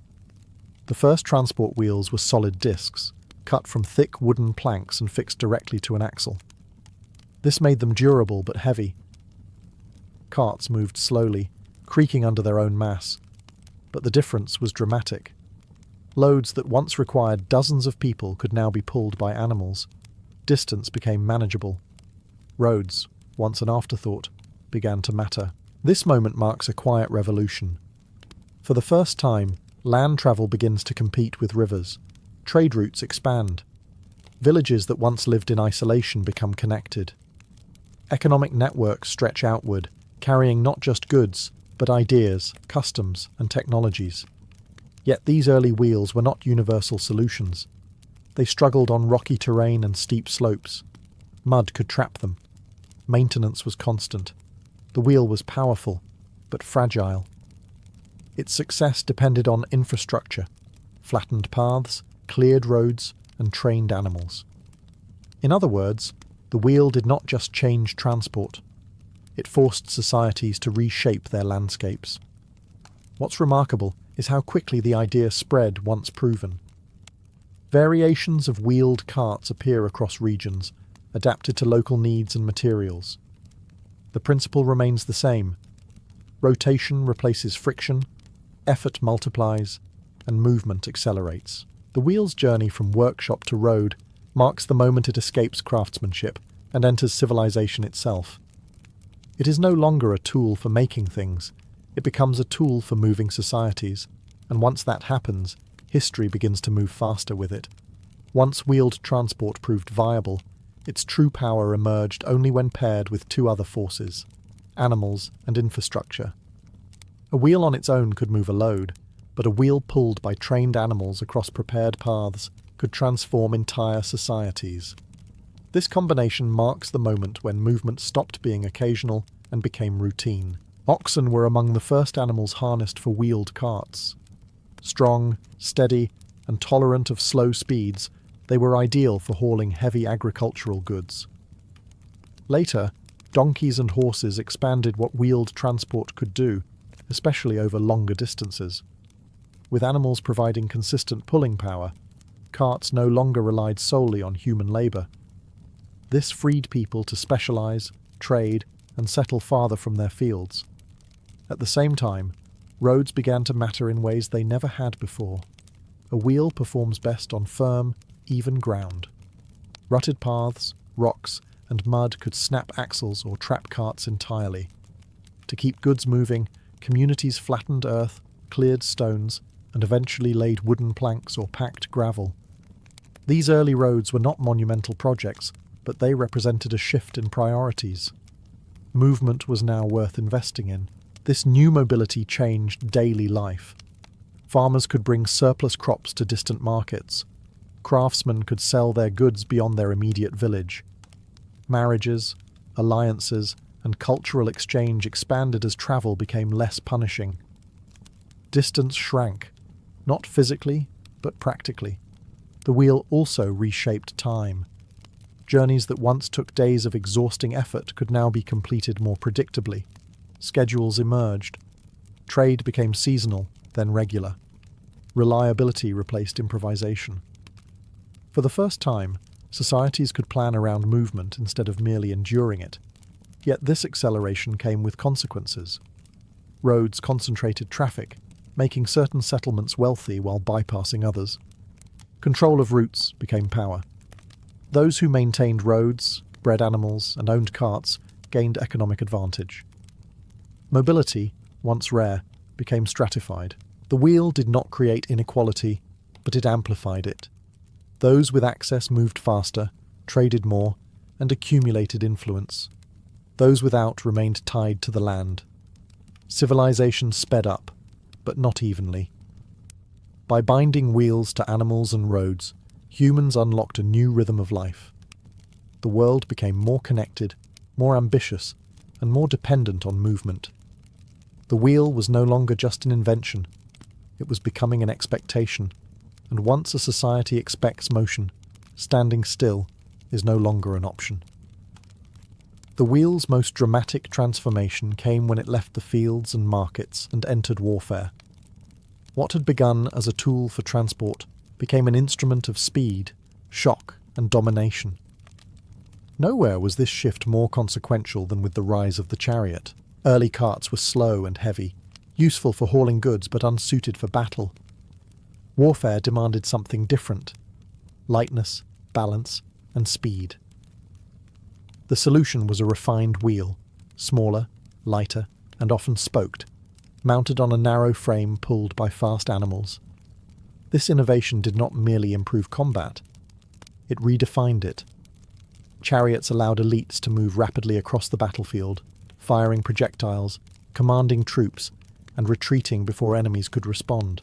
The first transport wheels were solid discs, cut from thick wooden planks and fixed directly to an axle. This made them durable but heavy. Carts moved slowly, creaking under their own mass, but the difference was dramatic. Loads that once required dozens of people could now be pulled by animals. Distance became manageable. Roads, once an afterthought, began to matter. This moment marks a quiet revolution. For the first time, land travel begins to compete with rivers. Trade routes expand. Villages that once lived in isolation become connected. Economic networks stretch outward, carrying not just goods, but ideas, customs, and technologies. Yet these early wheels were not universal solutions. They struggled on rocky terrain and steep slopes. Mud could trap them. Maintenance was constant. The wheel was powerful, but fragile. Its success depended on infrastructure, flattened paths, cleared roads, and trained animals. In other words, the wheel did not just change transport. It forced societies to reshape their landscapes. What's remarkable is how quickly the idea spread once proven. Variations of wheeled carts appear across regions, adapted to local needs and materials. The principle remains the same. Rotation replaces friction, effort multiplies, and movement accelerates. The wheel's journey from workshop to road marks the moment it escapes craftsmanship and enters civilization itself. It is no longer a tool for making things, it becomes a tool for moving societies, and once that happens, history begins to move faster with it. Once wheeled transport proved viable, its true power emerged only when paired with two other forces: animals and infrastructure. A wheel on its own could move a load, but a wheel pulled by trained animals across prepared paths could transform entire societies. This combination marks the moment when movement stopped being occasional and became routine. Oxen were among the first animals harnessed for wheeled carts. Strong, steady, and tolerant of slow speeds, they were ideal for hauling heavy agricultural goods. Later, donkeys and horses expanded what wheeled transport could do, especially over longer distances. With animals providing consistent pulling power, carts no longer relied solely on human labour. This freed people to specialise, trade, and settle farther from their fields. At the same time, roads began to matter in ways they never had before. A wheel performs best on firm, even ground. Rutted paths, rocks, and mud could snap axles or trap carts entirely. To keep goods moving, communities flattened earth, cleared stones, and eventually laid wooden planks or packed gravel. These early roads were not monumental projects, but they represented a shift in priorities. Movement was now worth investing in. This new mobility changed daily life. Farmers could bring surplus crops to distant markets. Craftsmen could sell their goods beyond their immediate village. Marriages, alliances, and cultural exchange expanded as travel became less punishing. Distance shrank, not physically, but practically. The wheel also reshaped time. Journeys that once took days of exhausting effort could now be completed more predictably. Schedules emerged. Trade became seasonal, then regular. Reliability replaced improvisation. For the first time, Societies could plan around movement instead of merely enduring it. Yet this acceleration came with consequences. Roads concentrated traffic, making certain settlements wealthy while bypassing others. Control of routes became power. Those who maintained roads, bred animals, and owned carts gained economic advantage. Mobility, once rare, became stratified. The wheel did not create inequality, but it amplified it. Those with access moved faster, traded more, and accumulated influence. Those without remained tied to the land. Civilization sped up, but not evenly. By binding wheels to animals and roads, humans unlocked a new rhythm of life. The world became more connected, more ambitious, and more dependent on movement. The wheel was no longer just an invention. It was becoming an expectation, and once a society expects motion, standing still is no longer an option. The wheel's most dramatic transformation came when it left the fields and markets and entered warfare. What had begun as a tool for transport became an instrument of speed, shock, and domination. Nowhere was this shift more consequential than with the rise of the chariot. Early carts were slow and heavy, useful for hauling goods but unsuited for battle. Warfare demanded something different: lightness, balance, and speed. The solution was a refined wheel, smaller, lighter, and often spoked, mounted on a narrow frame pulled by fast animals. This innovation did not merely improve combat, it redefined it. Chariots allowed elites to move rapidly across the battlefield, firing projectiles, commanding troops, and retreating before enemies could respond.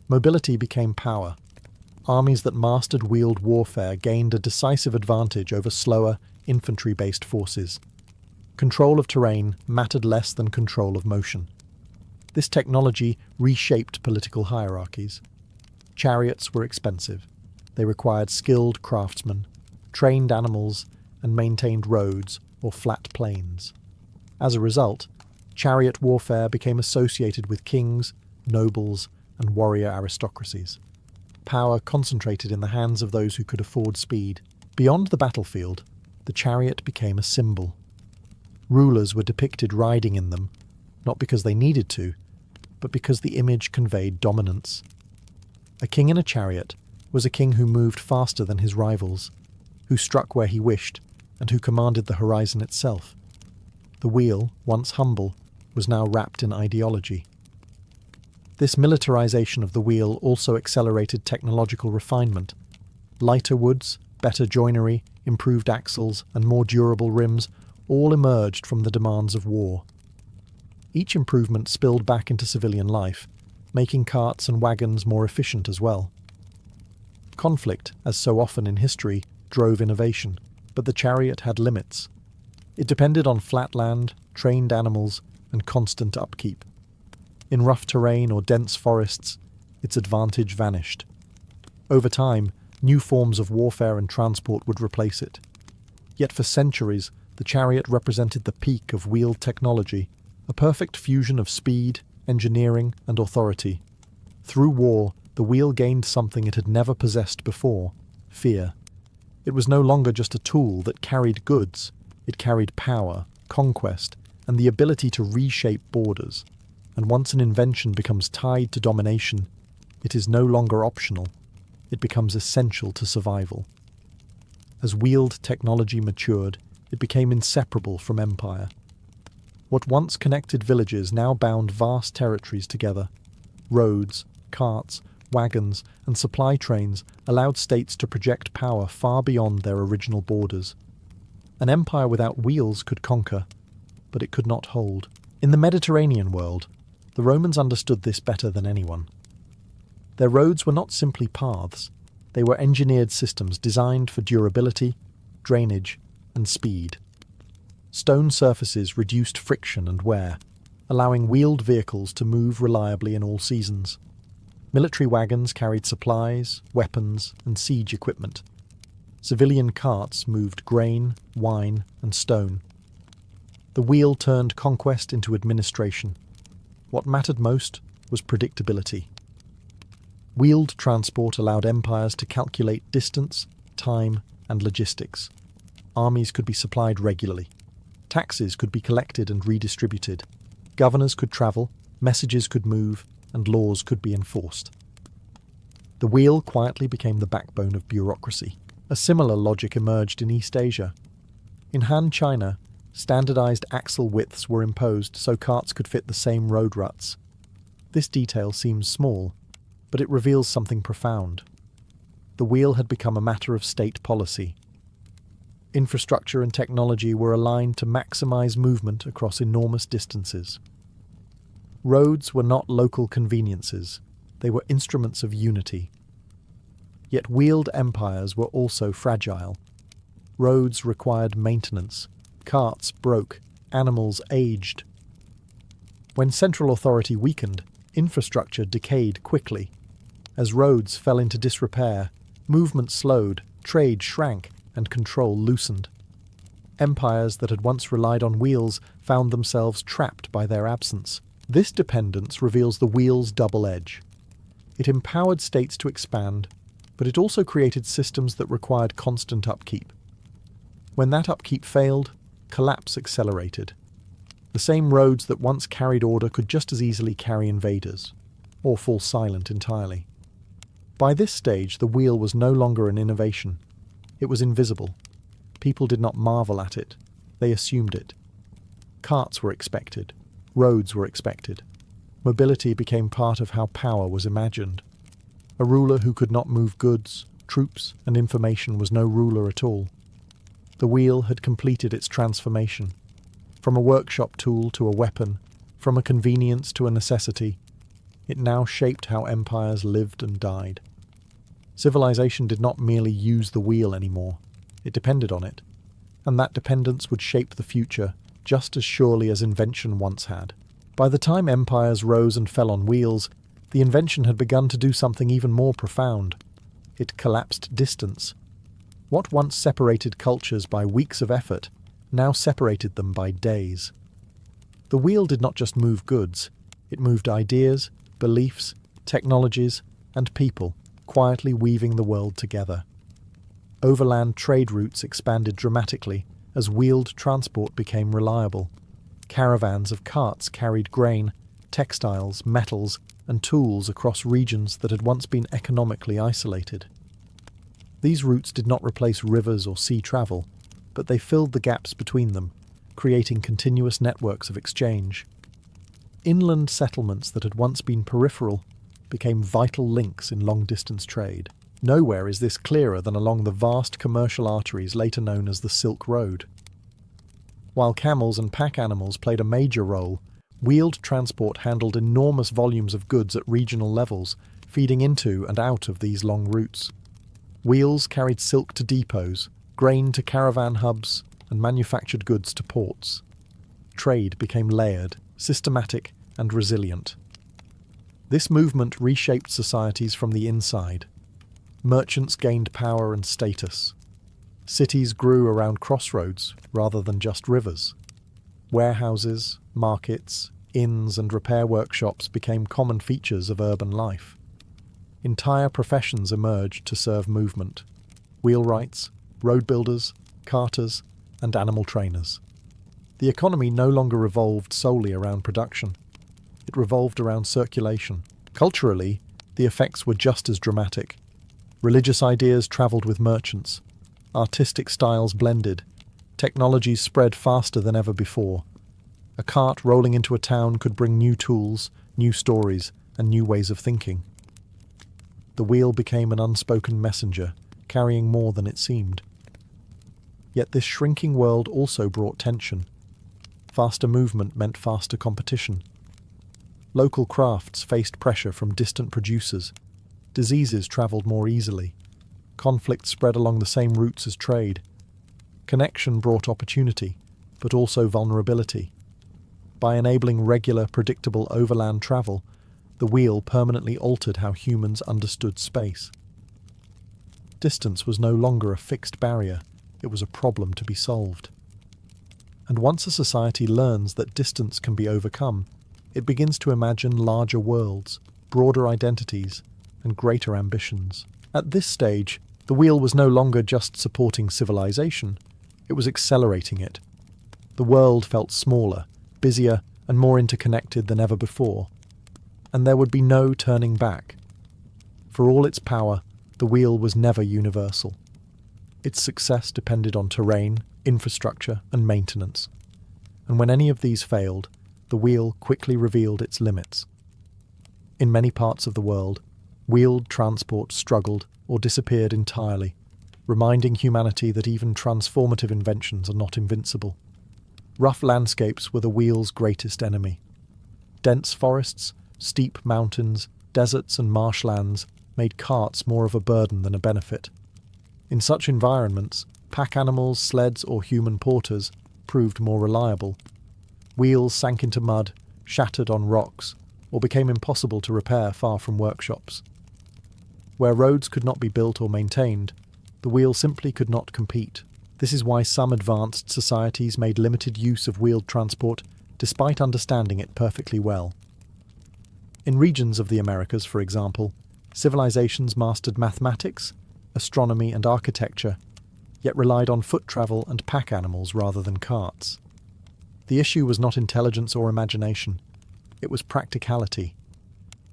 Mobility became power. Armies that mastered wheeled warfare gained a decisive advantage over slower, infantry-based forces. Control of terrain mattered less than control of motion. This technology reshaped political hierarchies. Chariots were expensive. They required skilled craftsmen, trained animals, and maintained roads or flat plains. As a result, chariot warfare became associated with kings, nobles, and warrior aristocracies. Power concentrated in the hands of those who could afford speed. Beyond the battlefield, the chariot became a symbol. Rulers were depicted riding in them, not because they needed to, but because the image conveyed dominance. A king in a chariot was a king who moved faster than his rivals, who struck where he wished, and who commanded the horizon itself. The wheel, once humble, was now wrapped in ideology. This militarization of the wheel also accelerated technological refinement. Lighter woods, better joinery, improved axles, and more durable rims all emerged from the demands of war. Each improvement spilled back into civilian life, making carts and wagons more efficient as well. Conflict, as so often in history, drove innovation, but the chariot had limits. It depended on flat land, trained animals, and constant upkeep. In rough terrain or dense forests, its advantage vanished. Over time, new forms of warfare and transport would replace it. Yet for centuries, the chariot represented the peak of wheeled technology, a perfect fusion of speed, engineering, and authority. Through war, the wheel gained something it had never possessed before: fear. It was no longer just a tool that carried goods, it carried power, conquest, and the ability to reshape borders. And once an invention becomes tied to domination, it is no longer optional. It becomes essential to survival. As wheeled technology matured, it became inseparable from empire. What once connected villages now bound vast territories together. Roads, carts, wagons, and supply trains allowed states to project power far beyond their original borders. An empire without wheels could conquer, but it could not hold. In the Mediterranean world, the Romans understood this better than anyone. Their roads were not simply paths, they were engineered systems designed for durability, drainage, and speed. Stone surfaces reduced friction and wear, allowing wheeled vehicles to move reliably in all seasons. Military wagons carried supplies, weapons, and siege equipment. Civilian carts moved grain, wine, and stone. The wheel turned conquest into administration. What mattered most was predictability. Wheeled transport allowed empires to calculate distance, time, and logistics. Armies could be supplied regularly. Taxes could be collected and redistributed. Governors could travel, messages could move, and laws could be enforced. The wheel quietly became the backbone of bureaucracy. A similar logic emerged in East Asia. In Han China, standardized axle widths were imposed so carts could fit the same road ruts. This detail seems small, but it reveals something profound. The wheel had become a matter of state policy. Infrastructure and technology were aligned to maximize movement across enormous distances. Roads were not local conveniences, they were instruments of unity. Yet wheeled empires were also fragile. Roads required maintenance, carts broke, animals aged. When central authority weakened, infrastructure decayed quickly. As roads fell into disrepair, movement slowed, trade shrank, and control loosened. Empires that had once relied on wheels found themselves trapped by their absence. This dependence reveals the wheel's double edge. It empowered states to expand, but it also created systems that required constant upkeep. When that upkeep failed, collapse accelerated. The same roads that once carried order could just as easily carry invaders, or fall silent entirely. By this stage, the wheel was no longer an innovation. It was invisible. People did not marvel at it. They assumed it. Carts were expected. Roads were expected. Mobility became part of how power was imagined. A ruler who could not move goods, troops, and information was no ruler at all. The wheel had completed its transformation. From a workshop tool to a weapon, from a convenience to a necessity, it now shaped how empires lived and died. Civilization did not merely use the wheel anymore, it depended on it, and that dependence would shape the future just as surely as invention once had. By the time empires rose and fell on wheels, the invention had begun to do something even more profound. It collapsed distance. What once separated cultures by weeks of effort now separated them by days. The wheel did not just move goods, it moved ideas, beliefs, technologies, and people, quietly weaving the world together. Overland trade routes expanded dramatically as wheeled transport became reliable. Caravans of carts carried grain, textiles, metals, and tools across regions that had once been economically isolated. These routes did not replace rivers or sea travel, but they filled the gaps between them, creating continuous networks of exchange. Inland settlements that had once been peripheral became vital links in long-distance trade. Nowhere is this clearer than along the vast commercial arteries later known as the Silk Road. While camels and pack animals played a major role, wheeled transport handled enormous volumes of goods at regional levels, feeding into and out of these long routes. Wheels carried silk to depots, grain to caravan hubs, and manufactured goods to ports. Trade became layered, systematic, and resilient. This movement reshaped societies from the inside. Merchants gained power and status. Cities grew around crossroads rather than just rivers. Warehouses, markets, inns, and repair workshops became common features of urban life. Entire professions emerged to serve movement: wheelwrights, road builders, carters, and animal trainers. The economy no longer revolved solely around production. It revolved around circulation. Culturally, the effects were just as dramatic. Religious ideas travelled with merchants. Artistic styles blended. Technologies spread faster than ever before. A cart rolling into a town could bring new tools, new stories, and new ways of thinking. The wheel became an unspoken messenger, carrying more than it seemed. Yet this shrinking world also brought tension. Faster movement meant faster competition. Local crafts faced pressure from distant producers. Diseases travelled more easily. Conflict spread along the same routes as trade. Connection brought opportunity, but also vulnerability. By enabling regular, predictable overland travel, the wheel permanently altered how humans understood space. Distance was no longer a fixed barrier, it was a problem to be solved. And once a society learns that distance can be overcome, it begins to imagine larger worlds, broader identities, and greater ambitions. At this stage, The wheel was no longer just supporting civilization, it was accelerating it. The world felt smaller, busier, and more interconnected than ever before. And there would be no turning back. For all its power, the wheel was never universal. Its success depended on terrain, infrastructure, and maintenance. And when any of these failed, the wheel quickly revealed its limits. In many parts of the world, wheeled transport struggled or disappeared entirely, reminding humanity that even transformative inventions are not invincible. Rough landscapes were the wheel's greatest enemy. Dense forests, steep mountains, deserts and marshlands made carts more of a burden than a benefit. In such environments, pack animals, sleds or human porters proved more reliable. Wheels sank into mud, shattered on rocks, or became impossible to repair far from workshops. Where roads could not be built or maintained, the wheel simply could not compete. This is why some advanced societies made limited use of wheeled transport despite understanding it perfectly well. In regions of the Americas, for example, civilizations mastered mathematics, astronomy and architecture, yet relied on foot travel and pack animals rather than carts. The issue was not intelligence or imagination, it was practicality.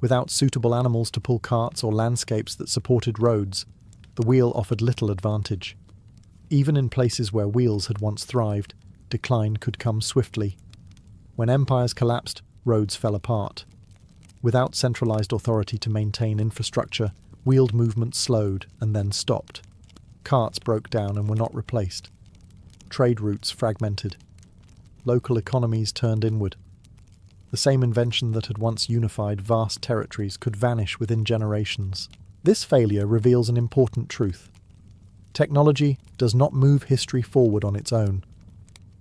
Without suitable animals to pull carts or landscapes that supported roads, the wheel offered little advantage. Even in places where wheels had once thrived, decline could come swiftly. When empires collapsed, roads fell apart. Without centralized authority to maintain infrastructure, wheeled movement slowed and then stopped. Carts broke down and were not replaced. Trade routes fragmented. Local economies turned inward. The same invention that had once unified vast territories could vanish within generations. This failure reveals an important truth. Technology does not move history forward on its own.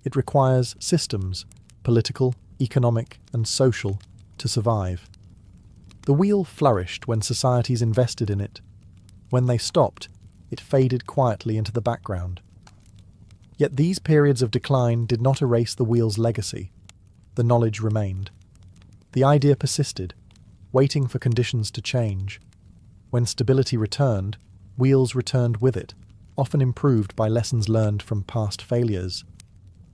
It requires systems, political, economic, and social, to survive. The wheel flourished when societies invested in it. When they stopped, it faded quietly into the background. Yet these periods of decline did not erase the wheel's legacy. The knowledge remained. The idea persisted, waiting for conditions to change. When stability returned, wheels returned with it, often improved by lessons learned from past failures.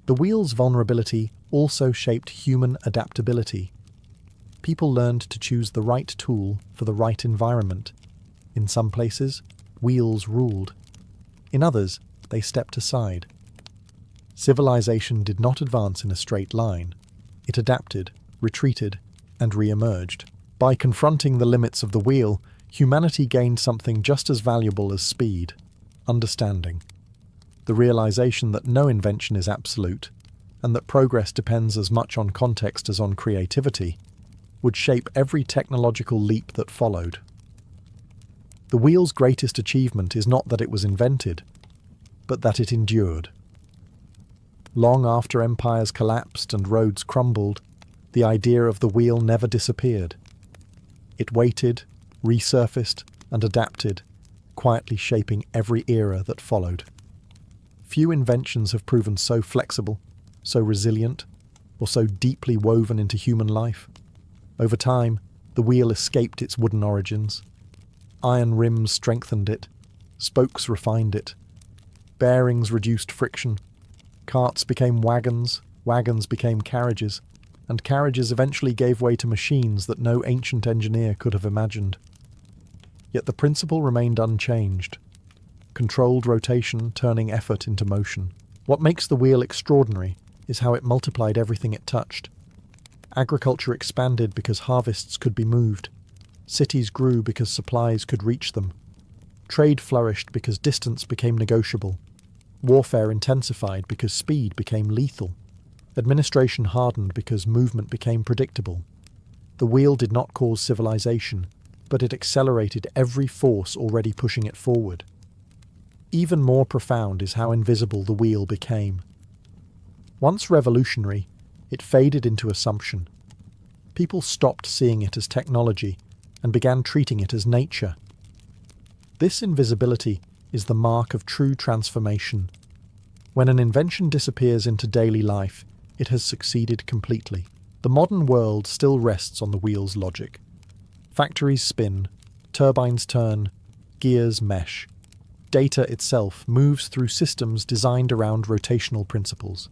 The wheel's vulnerability also shaped human adaptability. People learned to choose the right tool for the right environment. In some places, wheels ruled. In others, they stepped aside. Civilization did not advance in a straight line. It adapted, retreated, and re-emerged. By confronting the limits of the wheel, humanity gained something just as valuable as speed: understanding. The realization that no invention is absolute, and that progress depends as much on context as on creativity, would shape every technological leap that followed. The wheel's greatest achievement is not that it was invented, but that it endured. Long after empires collapsed and roads crumbled, the idea of the wheel never disappeared. It waited, resurfaced, and adapted, quietly shaping every era that followed. Few inventions have proven so flexible, so resilient, or so deeply woven into human life. Over time, the wheel escaped its wooden origins. Iron rims strengthened it, spokes refined it, bearings reduced friction, carts became wagons, wagons became carriages, and carriages eventually gave way to machines that no ancient engineer could have imagined. Yet the principle remained unchanged: controlled rotation turning effort into motion. What makes the wheel extraordinary is how it multiplied everything it touched. Agriculture expanded because harvests could be moved. Cities grew because supplies could reach them. Trade flourished because distance became negotiable. Warfare intensified because speed became lethal. Administration hardened because movement became predictable. The wheel did not cause civilization, but it accelerated every force already pushing it forward. Even more profound is how invisible the wheel became. Once revolutionary, it faded into assumption. People stopped seeing it as technology and began treating it as nature. This invisibility is the mark of true transformation. When an invention disappears into daily life, it has succeeded completely. The modern world still rests on the wheel's logic. Factories spin, turbines turn, gears mesh. Data itself moves through systems designed around rotational principles.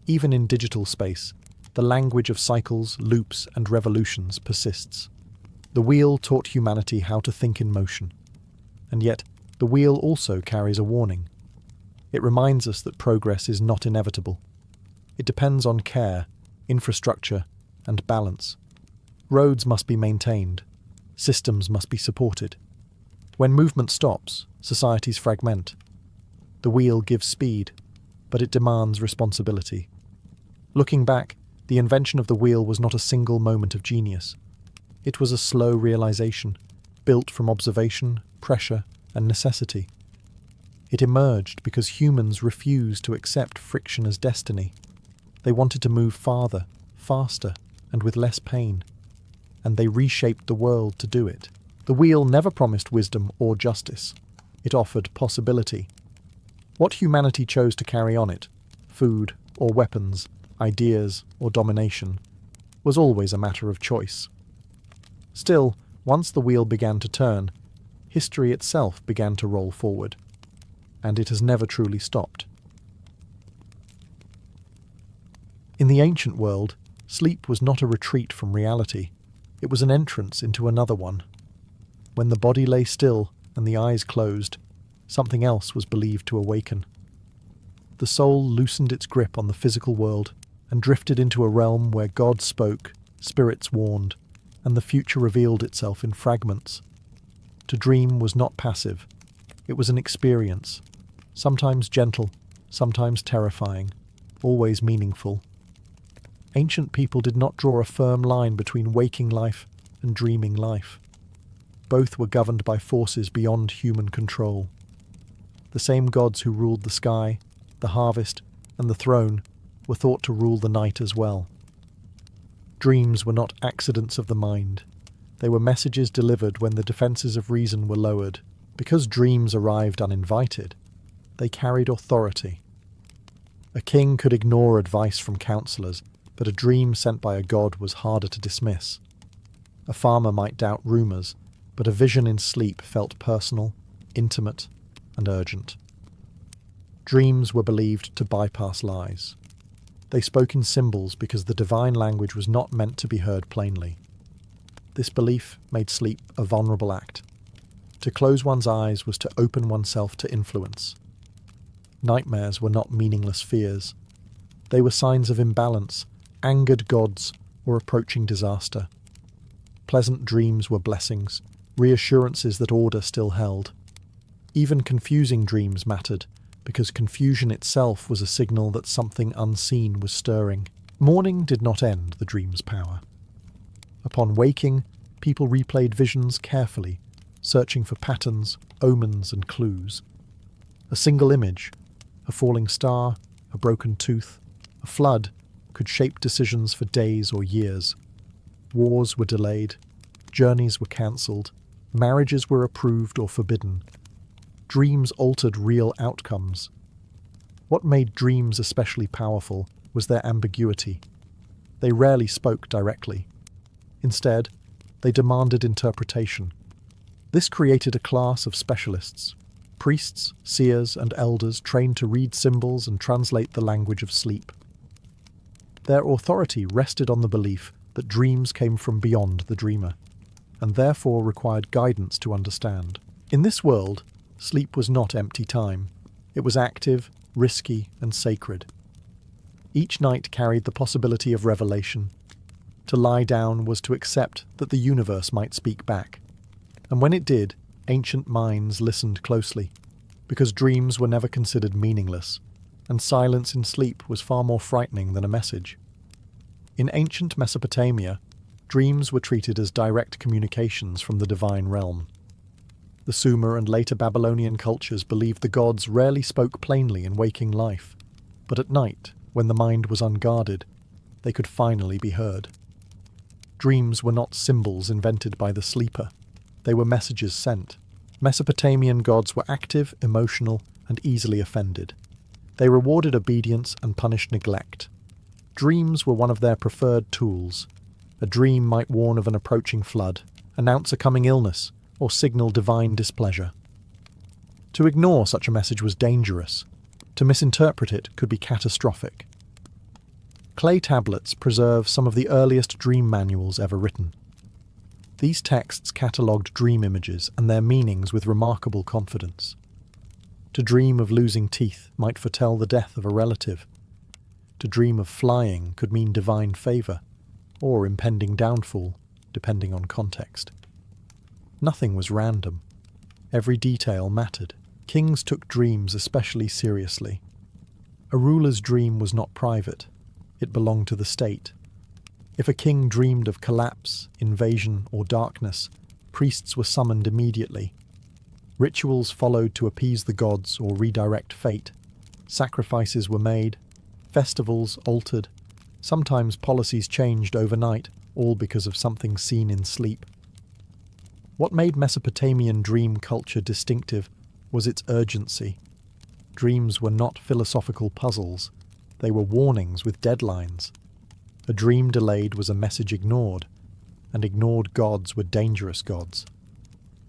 Even in digital space, the language of cycles, loops, and revolutions persists. The wheel taught humanity how to think in motion. And yet, the wheel also carries a warning. It reminds us that progress is not inevitable. It depends on care, infrastructure, and balance. Roads must be maintained. Systems must be supported. When movement stops, societies fragment. The wheel gives speed, but it demands responsibility. Looking back, the invention of the wheel was not a single moment of genius. It was a slow realization, built from observation, pressure, and necessity. It emerged because humans refused to accept friction as destiny. They wanted to move farther, faster, and with less pain. And they reshaped the world to do it. The wheel never promised wisdom or justice. It offered possibility. What humanity chose to carry on it, food or weapons, ideas or domination, was always a matter of choice. Still, once the wheel began to turn, history itself began to roll forward. And it has never truly stopped. In the ancient world, sleep was not a retreat from reality. It was an entrance into another one. When the body lay still and the eyes closed, something else was believed to awaken. The soul loosened its grip on the physical world and drifted into a realm where God spoke, spirits warned, and the future revealed itself in fragments. To dream was not passive. It was an experience, sometimes gentle, sometimes terrifying, always meaningful. Ancient people did not draw a firm line between waking life and dreaming life. Both were governed by forces beyond human control. The same gods who ruled the sky, the harvest, and the throne were thought to rule the night as well. Dreams were not accidents of the mind. They were messages delivered when the defences of reason were lowered. Because dreams arrived uninvited, they carried authority. A king could ignore advice from counsellors, but a dream sent by a god was harder to dismiss. A farmer might doubt rumours, but a vision in sleep felt personal, intimate, and urgent. Dreams were believed to bypass lies. They spoke in symbols because the divine language was not meant to be heard plainly. This belief made sleep a vulnerable act. To close one's eyes was to open oneself to influence. Nightmares were not meaningless fears. They were signs of imbalance, angered gods, or approaching disaster. Pleasant dreams were blessings, reassurances that order still held. Even confusing dreams mattered, because confusion itself was a signal that something unseen was stirring. Morning did not end the dream's power. Upon waking, people replayed visions carefully, searching for patterns, omens, and clues. A single image, a falling star, a broken tooth, a flood, could shape decisions for days or years. Wars were delayed, journeys were cancelled, marriages were approved or forbidden. Dreams altered real outcomes. What made dreams especially powerful was their ambiguity. They rarely spoke directly. Instead, they demanded interpretation. This created a class of specialists, priests, seers, and elders trained to read symbols and translate the language of sleep. Their authority rested on the belief that dreams came from beyond the dreamer, and therefore required guidance to understand. In this world, sleep was not empty time. It was active, risky, and sacred. Each night carried the possibility of revelation. To lie down was to accept that the universe might speak back. And when it did, ancient minds listened closely, because dreams were never considered meaningless, and silence in sleep was far more frightening than a message. In ancient Mesopotamia, dreams were treated as direct communications from the divine realm. The Sumer and later Babylonian cultures believed the gods rarely spoke plainly in waking life, but at night, when the mind was unguarded, they could finally be heard. Dreams were not symbols invented by the sleeper. They were messages sent. Mesopotamian gods were active, emotional, and easily offended. They rewarded obedience and punished neglect. Dreams were one of their preferred tools. A dream might warn of an approaching flood, announce a coming illness, or signal divine displeasure. To ignore such a message was dangerous. To misinterpret it could be catastrophic. Clay tablets preserve some of the earliest dream manuals ever written. These texts catalogued dream images and their meanings with remarkable confidence. To dream of losing teeth might foretell the death of a relative. To dream of flying could mean divine favour, or impending downfall, depending on context. Nothing was random. Every detail mattered. Kings took dreams especially seriously. A ruler's dream was not private. It belonged to the state. If a king dreamed of collapse, invasion, or darkness, priests were summoned immediately. Rituals followed to appease the gods or redirect fate. Sacrifices were made, festivals altered. Sometimes policies changed overnight, all because of something seen in sleep. What made Mesopotamian dream culture distinctive was its urgency. Dreams were not philosophical puzzles. They were warnings with deadlines. A dream delayed was a message ignored, and ignored gods were dangerous gods.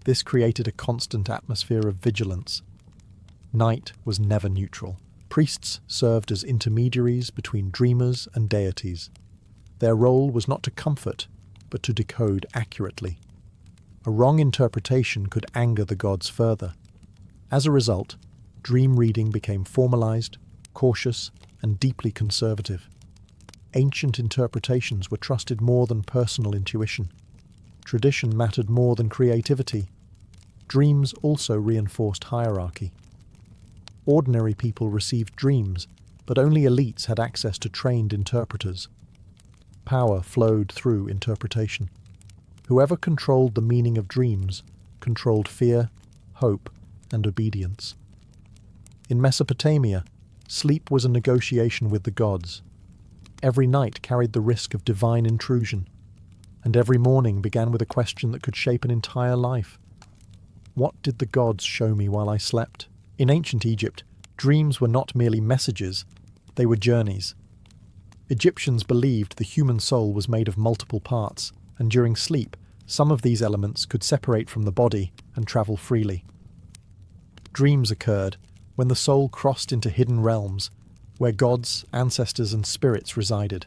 This created a constant atmosphere of vigilance. Night was never neutral. Priests served as intermediaries between dreamers and deities. Their role was not to comfort, but to decode accurately. A wrong interpretation could anger the gods further. As a result, dream reading became formalized, cautious, and deeply conservative. Ancient interpretations were trusted more than personal intuition. Tradition mattered more than creativity. Dreams also reinforced hierarchy. Ordinary people received dreams, but only elites had access to trained interpreters. Power flowed through interpretation. Whoever controlled the meaning of dreams controlled fear, hope, and obedience. In Mesopotamia, sleep was a negotiation with the gods. Every night carried the risk of divine intrusion, and every morning began with a question that could shape an entire life. What did the gods show me while I slept? In ancient Egypt, dreams were not merely messages, they were journeys. Egyptians believed the human soul was made of multiple parts, and during sleep, some of these elements could separate from the body and travel freely. Dreams occurred when the soul crossed into hidden realms, where gods, ancestors, and spirits resided.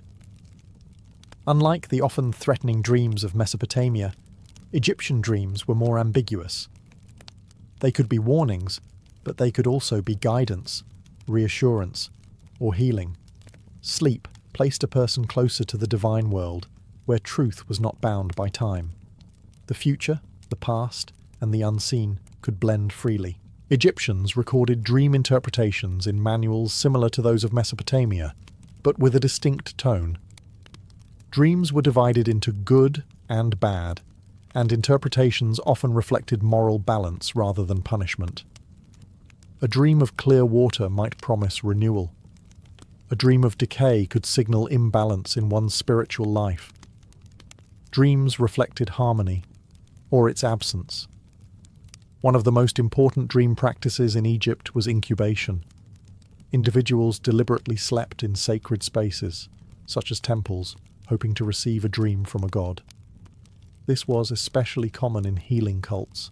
Unlike the often threatening dreams of Mesopotamia, Egyptian dreams were more ambiguous. They could be warnings, but they could also be guidance, reassurance, or healing. Sleep placed a person closer to the divine world, where truth was not bound by time. The future, the past, and the unseen could blend freely. Egyptians recorded dream interpretations in manuals similar to those of Mesopotamia, but with a distinct tone. Dreams were divided into good and bad, and interpretations often reflected moral balance rather than punishment. A dream of clear water might promise renewal. A dream of decay could signal imbalance in one's spiritual life. Dreams reflected harmony, or its absence. One of the most important dream practices in Egypt was incubation. Individuals deliberately slept in sacred spaces, such as temples, hoping to receive a dream from a god. This was especially common in healing cults.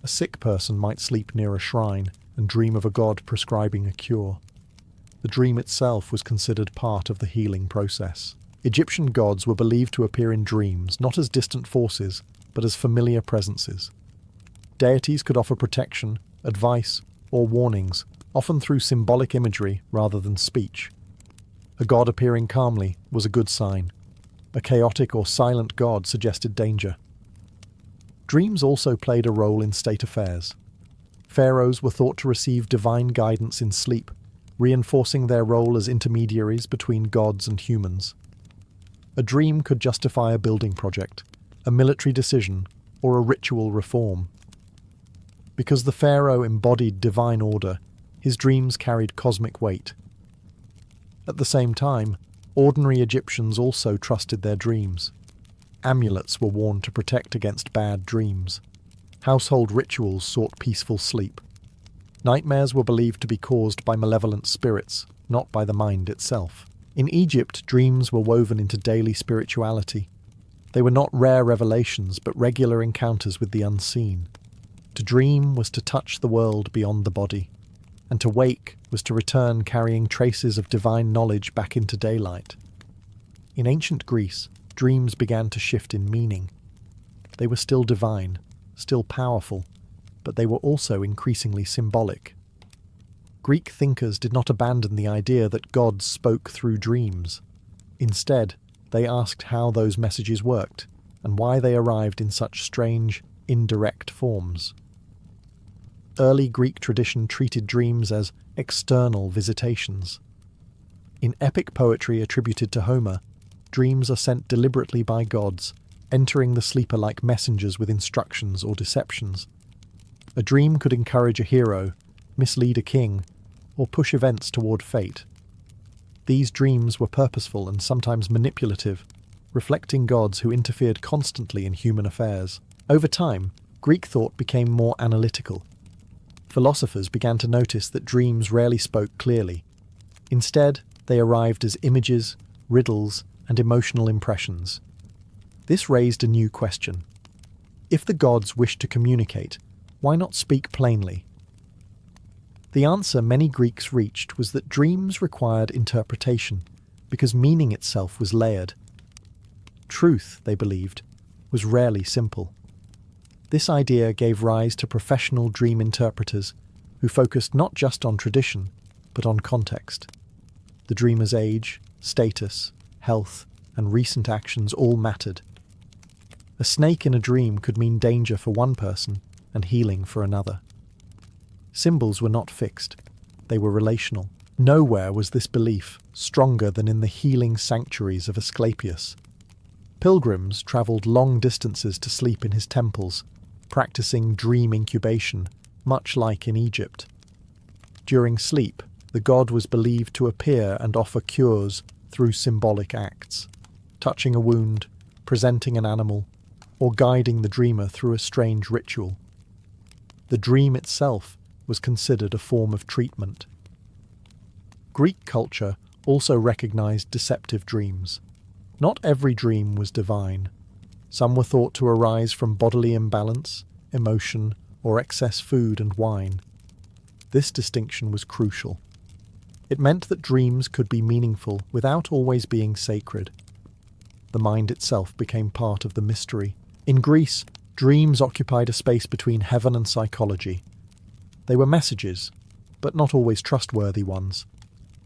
A sick person might sleep near a shrine and dream of a god prescribing a cure. The dream itself was considered part of the healing process. Egyptian gods were believed to appear in dreams not as distant forces, but as familiar presences. Deities could offer protection, advice, or warnings, often through symbolic imagery rather than speech. A god appearing calmly was a good sign. A chaotic or silent god suggested danger. Dreams also played a role in state affairs. Pharaohs were thought to receive divine guidance in sleep, reinforcing their role as intermediaries between gods and humans. A dream could justify a building project, a military decision, or a ritual reform. Because the pharaoh embodied divine order, his dreams carried cosmic weight. At the same time, ordinary Egyptians also trusted their dreams. Amulets were worn to protect against bad dreams. Household rituals sought peaceful sleep. Nightmares were believed to be caused by malevolent spirits, not by the mind itself. In Egypt, dreams were woven into daily spirituality. They were not rare revelations, but regular encounters with the unseen. To dream was to touch the world beyond the body, and to wake was to return carrying traces of divine knowledge back into daylight. In ancient Greece, dreams began to shift in meaning. They were still divine, still powerful, but they were also increasingly symbolic. Greek thinkers did not abandon the idea that gods spoke through dreams. Instead, they asked how those messages worked and why they arrived in such strange, indirect forms. Early Greek tradition treated dreams as external visitations. In epic poetry attributed to Homer, dreams are sent deliberately by gods, entering the sleeper like messengers with instructions or deceptions. A dream could encourage a hero, mislead a king, or push events toward fate. These dreams were purposeful and sometimes manipulative, reflecting gods who interfered constantly in human affairs. Over time, Greek thought became more analytical. Philosophers began to notice that dreams rarely spoke clearly. Instead, they arrived as images, riddles, and emotional impressions. This raised a new question. If the gods wished to communicate, why not speak plainly? The answer many Greeks reached was that dreams required interpretation, because meaning itself was layered. Truth, they believed, was rarely simple. This idea gave rise to professional dream interpreters who focused not just on tradition, but on context. The dreamer's age, status, health, and recent actions all mattered. A snake in a dream could mean danger for one person and healing for another. Symbols were not fixed. They were relational. Nowhere was this belief stronger than in the healing sanctuaries of Asclepius. Pilgrims travelled long distances to sleep in his temples, practicing dream incubation, much like in Egypt. During sleep, the god was believed to appear and offer cures through symbolic acts, touching a wound, presenting an animal, or guiding the dreamer through a strange ritual. The dream itself was considered a form of treatment. Greek culture also recognized deceptive dreams. Not every dream was divine. Some were thought to arise from bodily imbalance, emotion, or excess food and wine. This distinction was crucial. It meant that dreams could be meaningful without always being sacred. The mind itself became part of the mystery. In Greece, dreams occupied a space between heaven and psychology. They were messages, but not always trustworthy ones.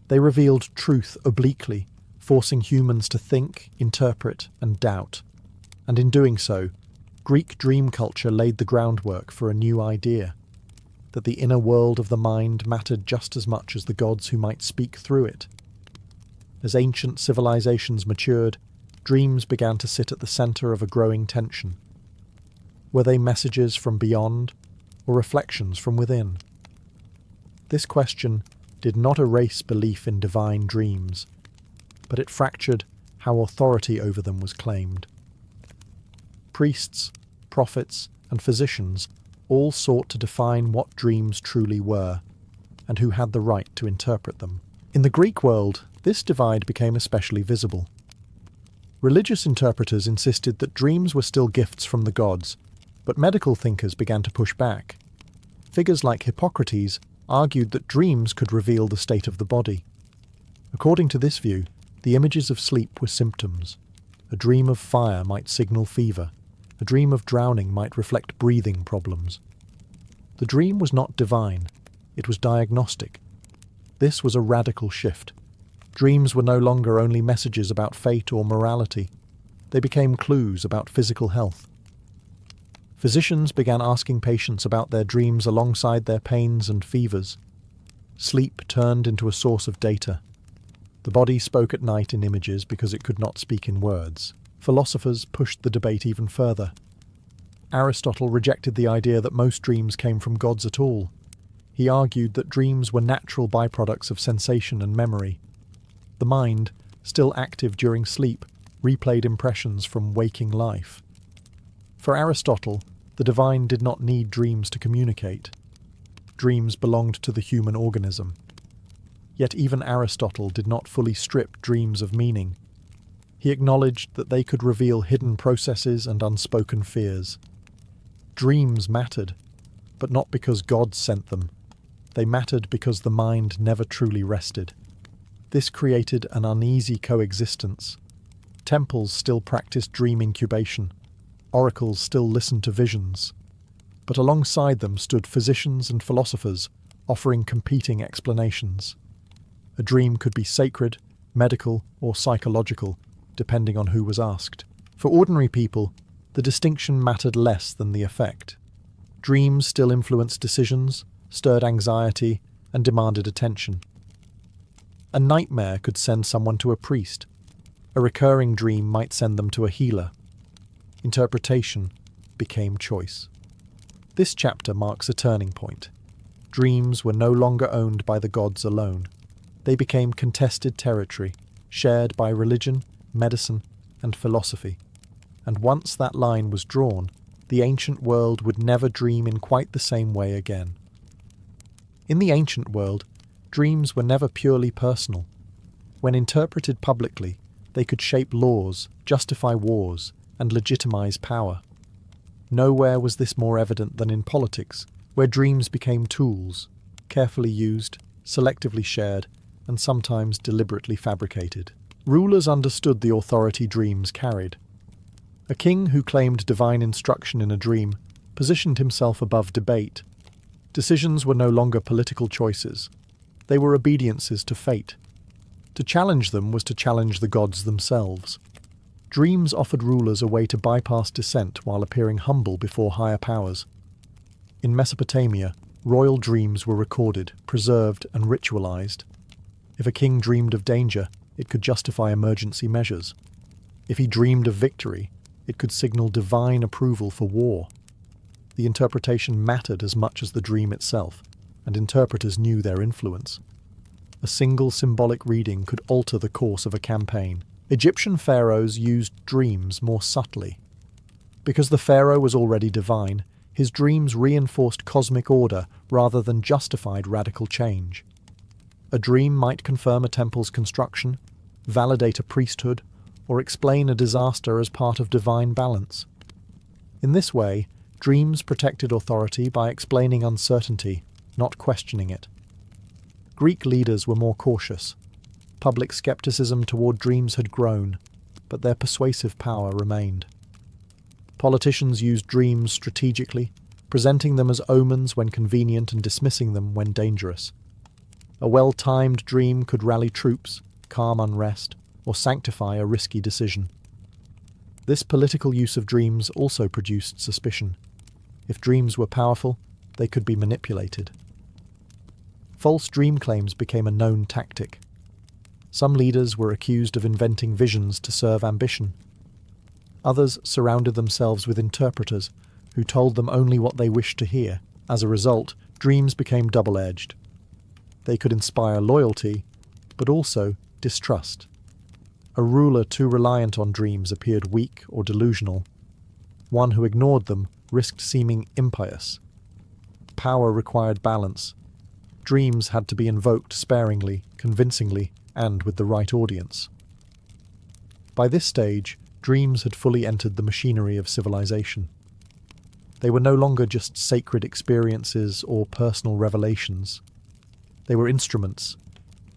They revealed truth obliquely, forcing humans to think, interpret, and doubt. And in doing so, Greek dream culture laid the groundwork for a new idea, that the inner world of the mind mattered just as much as the gods who might speak through it. As ancient civilizations matured, dreams began to sit at the center of a growing tension. Were they messages from beyond, or reflections from within? This question did not erase belief in divine dreams, but it fractured how authority over them was claimed. Priests, prophets, and physicians all sought to define what dreams truly were, and who had the right to interpret them. In the Greek world, this divide became especially visible. Religious interpreters insisted that dreams were still gifts from the gods, but medical thinkers began to push back. Figures like Hippocrates argued that dreams could reveal the state of the body. According to this view, the images of sleep were symptoms. A dream of fire might signal fever. A dream of drowning might reflect breathing problems. The dream was not divine, it was diagnostic. This was a radical shift. Dreams were no longer only messages about fate or morality. They became clues about physical health. Physicians began asking patients about their dreams alongside their pains and fevers. Sleep turned into a source of data. The body spoke at night in images because it could not speak in words. Philosophers pushed the debate even further. Aristotle rejected the idea that most dreams came from gods at all. He argued that dreams were natural byproducts of sensation and memory. The mind, still active during sleep, replayed impressions from waking life. For Aristotle, the divine did not need dreams to communicate. Dreams belonged to the human organism. Yet even Aristotle did not fully strip dreams of meaning. He acknowledged that they could reveal hidden processes and unspoken fears. Dreams mattered, but not because God sent them. They mattered because the mind never truly rested. This created an uneasy coexistence. Temples still practiced dream incubation. Oracles still listened to visions. But alongside them stood physicians and philosophers, offering competing explanations. A dream could be sacred, medical, or psychological, depending on who was asked. For ordinary people, the distinction mattered less than the effect. Dreams still influenced decisions, stirred anxiety, and demanded attention. A nightmare could send someone to a priest. A recurring dream might send them to a healer. Interpretation became choice. This chapter marks a turning point. Dreams were no longer owned by the gods alone. They became contested territory, shared by religion, medicine, and philosophy. And once that line was drawn, the ancient world would never dream in quite the same way again. In the ancient world, dreams were never purely personal. When interpreted publicly, they could shape laws, justify wars, and legitimize power. Nowhere was this more evident than in politics, where dreams became tools, carefully used, selectively shared, and sometimes deliberately fabricated. Rulers understood the authority dreams carried. A king who claimed divine instruction in a dream positioned himself above debate. Decisions were no longer political choices. They were obediences to fate. To challenge them was to challenge the gods themselves. Dreams offered rulers a way to bypass dissent while appearing humble before higher powers. In Mesopotamia, royal dreams were recorded, preserved, and ritualized. If a king dreamed of danger, it could justify emergency measures. If he dreamed of victory, it could signal divine approval for war. The interpretation mattered as much as the dream itself, and interpreters knew their influence. A single symbolic reading could alter the course of a campaign. Egyptian pharaohs used dreams more subtly. Because the pharaoh was already divine, his dreams reinforced cosmic order rather than justified radical change. A dream might confirm a temple's construction, validate a priesthood, or explain a disaster as part of divine balance. In this way, dreams protected authority by explaining uncertainty, not questioning it. Greek leaders were more cautious. Public skepticism toward dreams had grown, but their persuasive power remained. Politicians used dreams strategically, presenting them as omens when convenient and dismissing them when dangerous. A well-timed dream could rally troops, calm unrest, or sanctify a risky decision. This political use of dreams also produced suspicion. If dreams were powerful, they could be manipulated. False dream claims became a known tactic. Some leaders were accused of inventing visions to serve ambition. Others surrounded themselves with interpreters who told them only what they wished to hear. As a result, dreams became double-edged. They could inspire loyalty, but also distrust. A ruler too reliant on dreams appeared weak or delusional. One who ignored them risked seeming impious. Power required balance. Dreams had to be invoked sparingly, convincingly, and with the right audience. By this stage, dreams had fully entered the machinery of civilization. They were no longer just sacred experiences or personal revelations. They were instruments,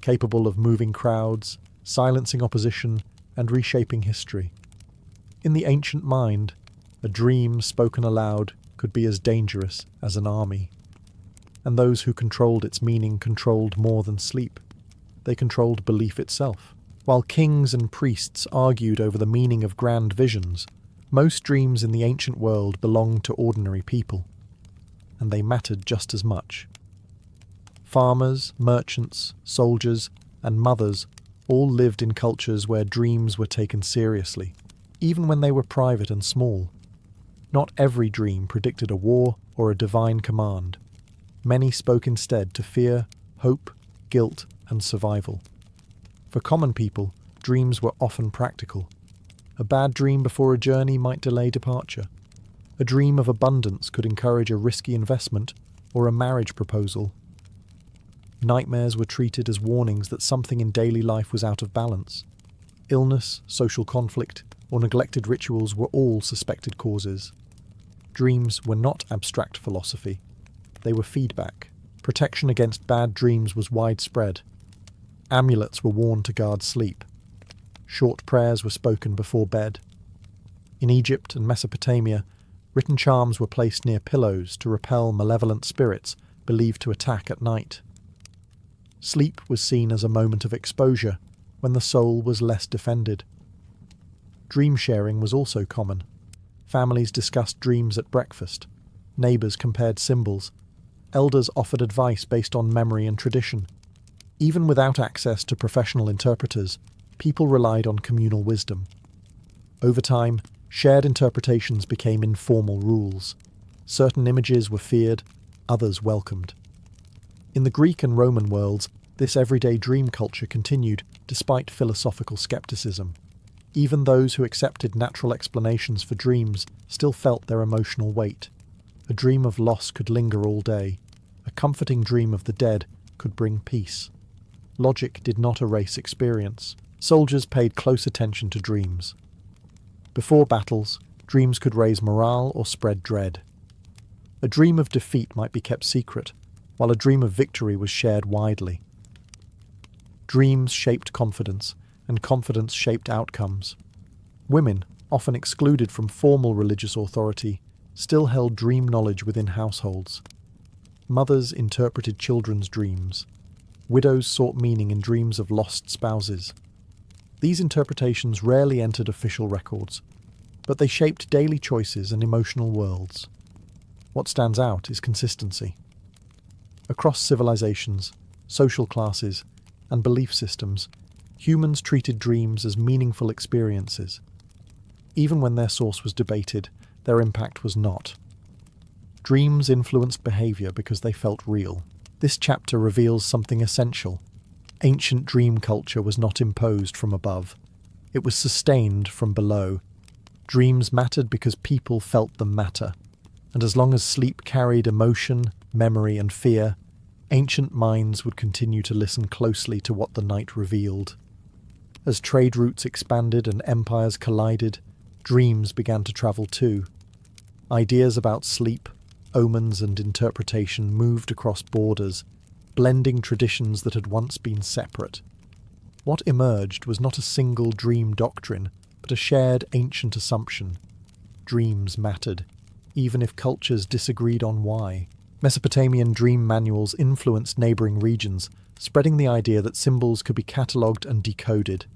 capable of moving crowds, silencing opposition, and reshaping history. In the ancient mind, a dream spoken aloud could be as dangerous as an army. And those who controlled its meaning controlled more than sleep. They controlled belief itself. While kings and priests argued over the meaning of grand visions, most dreams in the ancient world belonged to ordinary people, and they mattered just as much. Farmers, merchants, soldiers, and mothers all lived in cultures where dreams were taken seriously, even when they were private and small. Not every dream predicted a war or a divine command. Many spoke instead to fear, hope, guilt, and survival. For common people, dreams were often practical. A bad dream before a journey might delay departure. A dream of abundance could encourage a risky investment or a marriage proposal. Nightmares were treated as warnings that something in daily life was out of balance. Illness, social conflict, or neglected rituals were all suspected causes. Dreams were not abstract philosophy. they were feedback. Protection against bad dreams was widespread. Amulets were worn to guard sleep. Short prayers were spoken before bed. In Egypt and Mesopotamia, written charms were placed near pillows to repel malevolent spirits believed to attack at night. Sleep was seen as a moment of exposure when the soul was less defended. Dream sharing was also common. Families discussed dreams at breakfast. Neighbours compared symbols. Elders offered advice based on memory and tradition. Even without access to professional interpreters, people relied on communal wisdom. Over time, shared interpretations became informal rules. Certain images were feared, others welcomed. In the Greek and Roman worlds, this everyday dream culture continued despite philosophical skepticism. Even those who accepted natural explanations for dreams still felt their emotional weight. A dream of loss could linger all day. A comforting dream of the dead could bring peace. Logic did not erase experience. Soldiers paid close attention to dreams. Before battles, dreams could raise morale or spread dread. A dream of defeat might be kept secret, while a dream of victory was shared widely. Dreams shaped confidence, and confidence shaped outcomes. Women, often excluded from formal religious authority, still held dream knowledge within households. Mothers interpreted children's dreams. Widows sought meaning in dreams of lost spouses. These interpretations rarely entered official records, but they shaped daily choices and emotional worlds. What stands out is consistency. Across civilizations, social classes, and belief systems, humans treated dreams as meaningful experiences. Even when their source was debated, their impact was not. Dreams influenced behavior because they felt real. This chapter reveals something essential. Ancient dream culture was not imposed from above. It was sustained from below. Dreams mattered because people felt them matter. And as long as sleep carried emotion, memory, and fear, ancient minds would continue to listen closely to what the night revealed. As trade routes expanded and empires collided, dreams began to travel too. Ideas about sleep, omens, and interpretation moved across borders, blending traditions that had once been separate. What emerged was not a single dream doctrine, but a shared ancient assumption. Dreams mattered, even if cultures disagreed on why. Mesopotamian dream manuals influenced neighbouring regions, spreading the idea that symbols could be catalogued and decoded.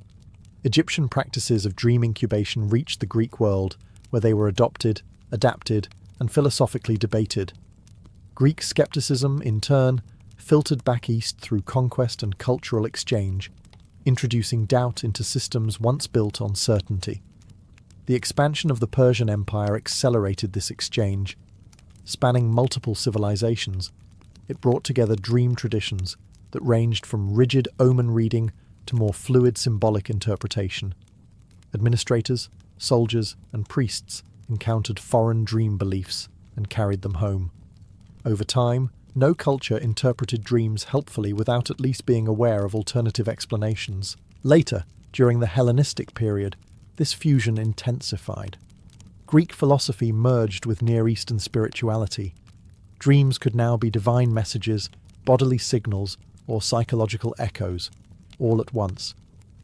Egyptian practices of dream incubation reached the Greek world, where they were adopted, adapted, and philosophically debated. Greek skepticism, in turn, filtered back east through conquest and cultural exchange, introducing doubt into systems once built on certainty. The expansion of the Persian Empire accelerated this exchange. Spanning multiple civilizations, it brought together dream traditions that ranged from rigid omen reading to more fluid symbolic interpretation. Administrators, soldiers, and priests encountered foreign dream beliefs and carried them home. Over time, no culture interpreted dreams helpfully without at least being aware of alternative explanations. Later, during the Hellenistic period, this fusion intensified. Greek philosophy merged with Near Eastern spirituality. Dreams could now be divine messages, bodily signals, or psychological echoes, all at once.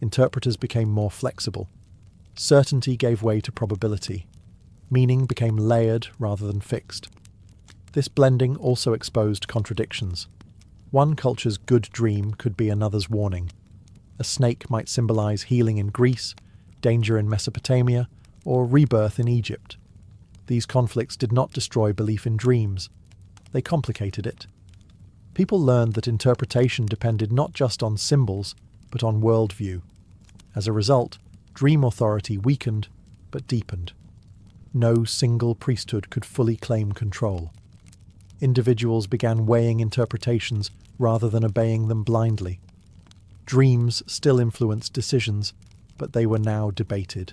Interpreters became more flexible. Certainty gave way to probability. Meaning became layered rather than fixed. This blending also exposed contradictions. One culture's good dream could be another's warning. A snake might symbolize healing in Greece, danger in Mesopotamia, or rebirth in Egypt. These conflicts did not destroy belief in dreams. They complicated it. People learned that interpretation depended not just on symbols, but on worldview. As a result, dream authority weakened, but deepened. No single priesthood could fully claim control. Individuals began weighing interpretations rather than obeying them blindly. Dreams still influenced decisions, but they were now debated,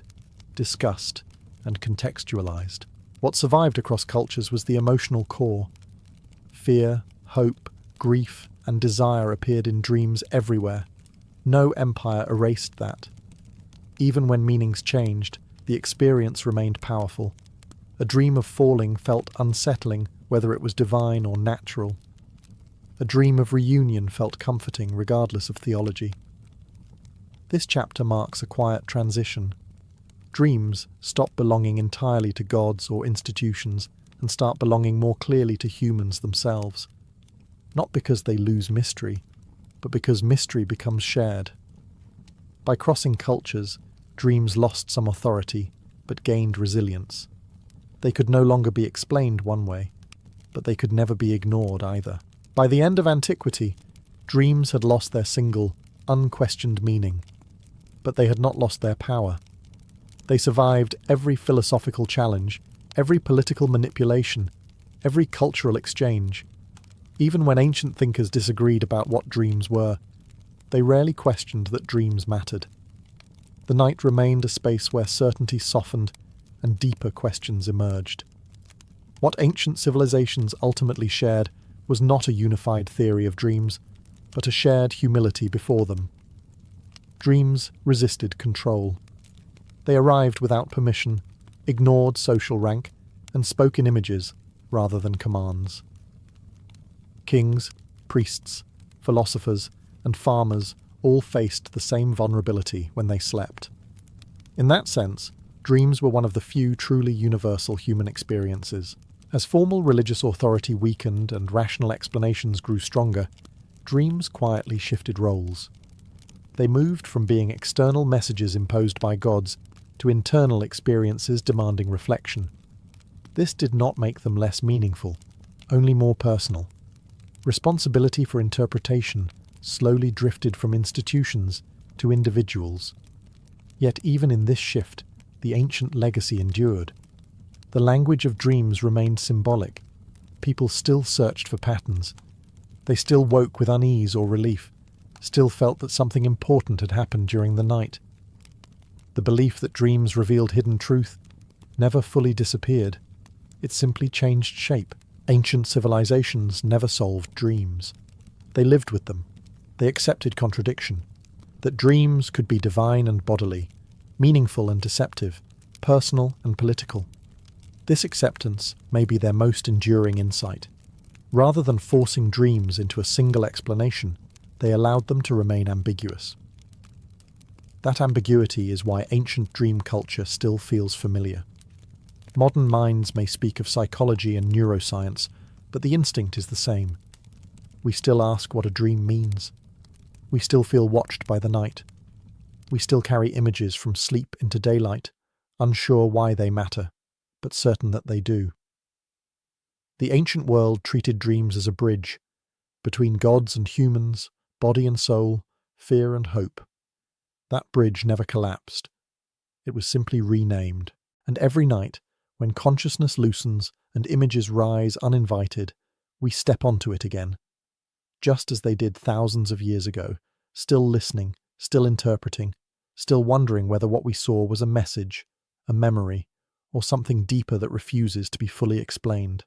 discussed, and contextualized. What survived across cultures was the emotional core. Fear, hope, grief, and desire appeared in dreams everywhere. No empire erased that. Even when meanings changed, the experience remained powerful. A dream of falling felt unsettling whether it was divine or natural. A dream of reunion felt comforting regardless of theology. This chapter marks a quiet transition. Dreams stop belonging entirely to gods or institutions and start belonging more clearly to humans themselves. Not because they lose mystery, but because mystery becomes shared. By crossing cultures, dreams lost some authority, but gained resilience. They could no longer be explained one way, but they could never be ignored either. By the end of antiquity, dreams had lost their single, unquestioned meaning, but they had not lost their power. They survived every philosophical challenge, every political manipulation, every cultural exchange. Even when ancient thinkers disagreed about what dreams were, they rarely questioned that dreams mattered. The night remained a space where certainty softened and deeper questions emerged. What ancient civilizations ultimately shared was not a unified theory of dreams, but a shared humility before them. Dreams resisted control. They arrived without permission, ignored social rank, and spoke in images rather than commands. Kings, priests, philosophers, and farmers all faced the same vulnerability when they slept. In that sense, dreams were one of the few truly universal human experiences. As formal religious authority weakened and rational explanations grew stronger, dreams quietly shifted roles. They moved from being external messages imposed by gods to internal experiences demanding reflection. This did not make them less meaningful, only more personal. Responsibility for interpretation slowly drifted from institutions to individuals. Yet even in this shift, the ancient legacy endured. The language of dreams remained symbolic. People still searched for patterns. They still woke with unease or relief, still felt that something important had happened during the night. The belief that dreams revealed hidden truth never fully disappeared. It simply changed shape. Ancient civilizations never solved dreams. They lived with them. They accepted contradiction. That dreams could be divine and bodily, meaningful and deceptive, personal and political. This acceptance may be their most enduring insight. Rather than forcing dreams into a single explanation, they allowed them to remain ambiguous. That ambiguity is why ancient dream culture still feels familiar. Modern minds may speak of psychology and neuroscience, but the instinct is the same. We still ask what a dream means. We still feel watched by the night. We still carry images from sleep into daylight, unsure why they matter, but certain that they do. The ancient world treated dreams as a bridge between gods and humans, body and soul, fear and hope. That bridge never collapsed. It was simply renamed, and every night, when consciousness loosens and images rise uninvited, we step onto it again, just as they did thousands of years ago, still listening, still interpreting, still wondering whether what we saw was a message, a memory, or something deeper that refuses to be fully explained.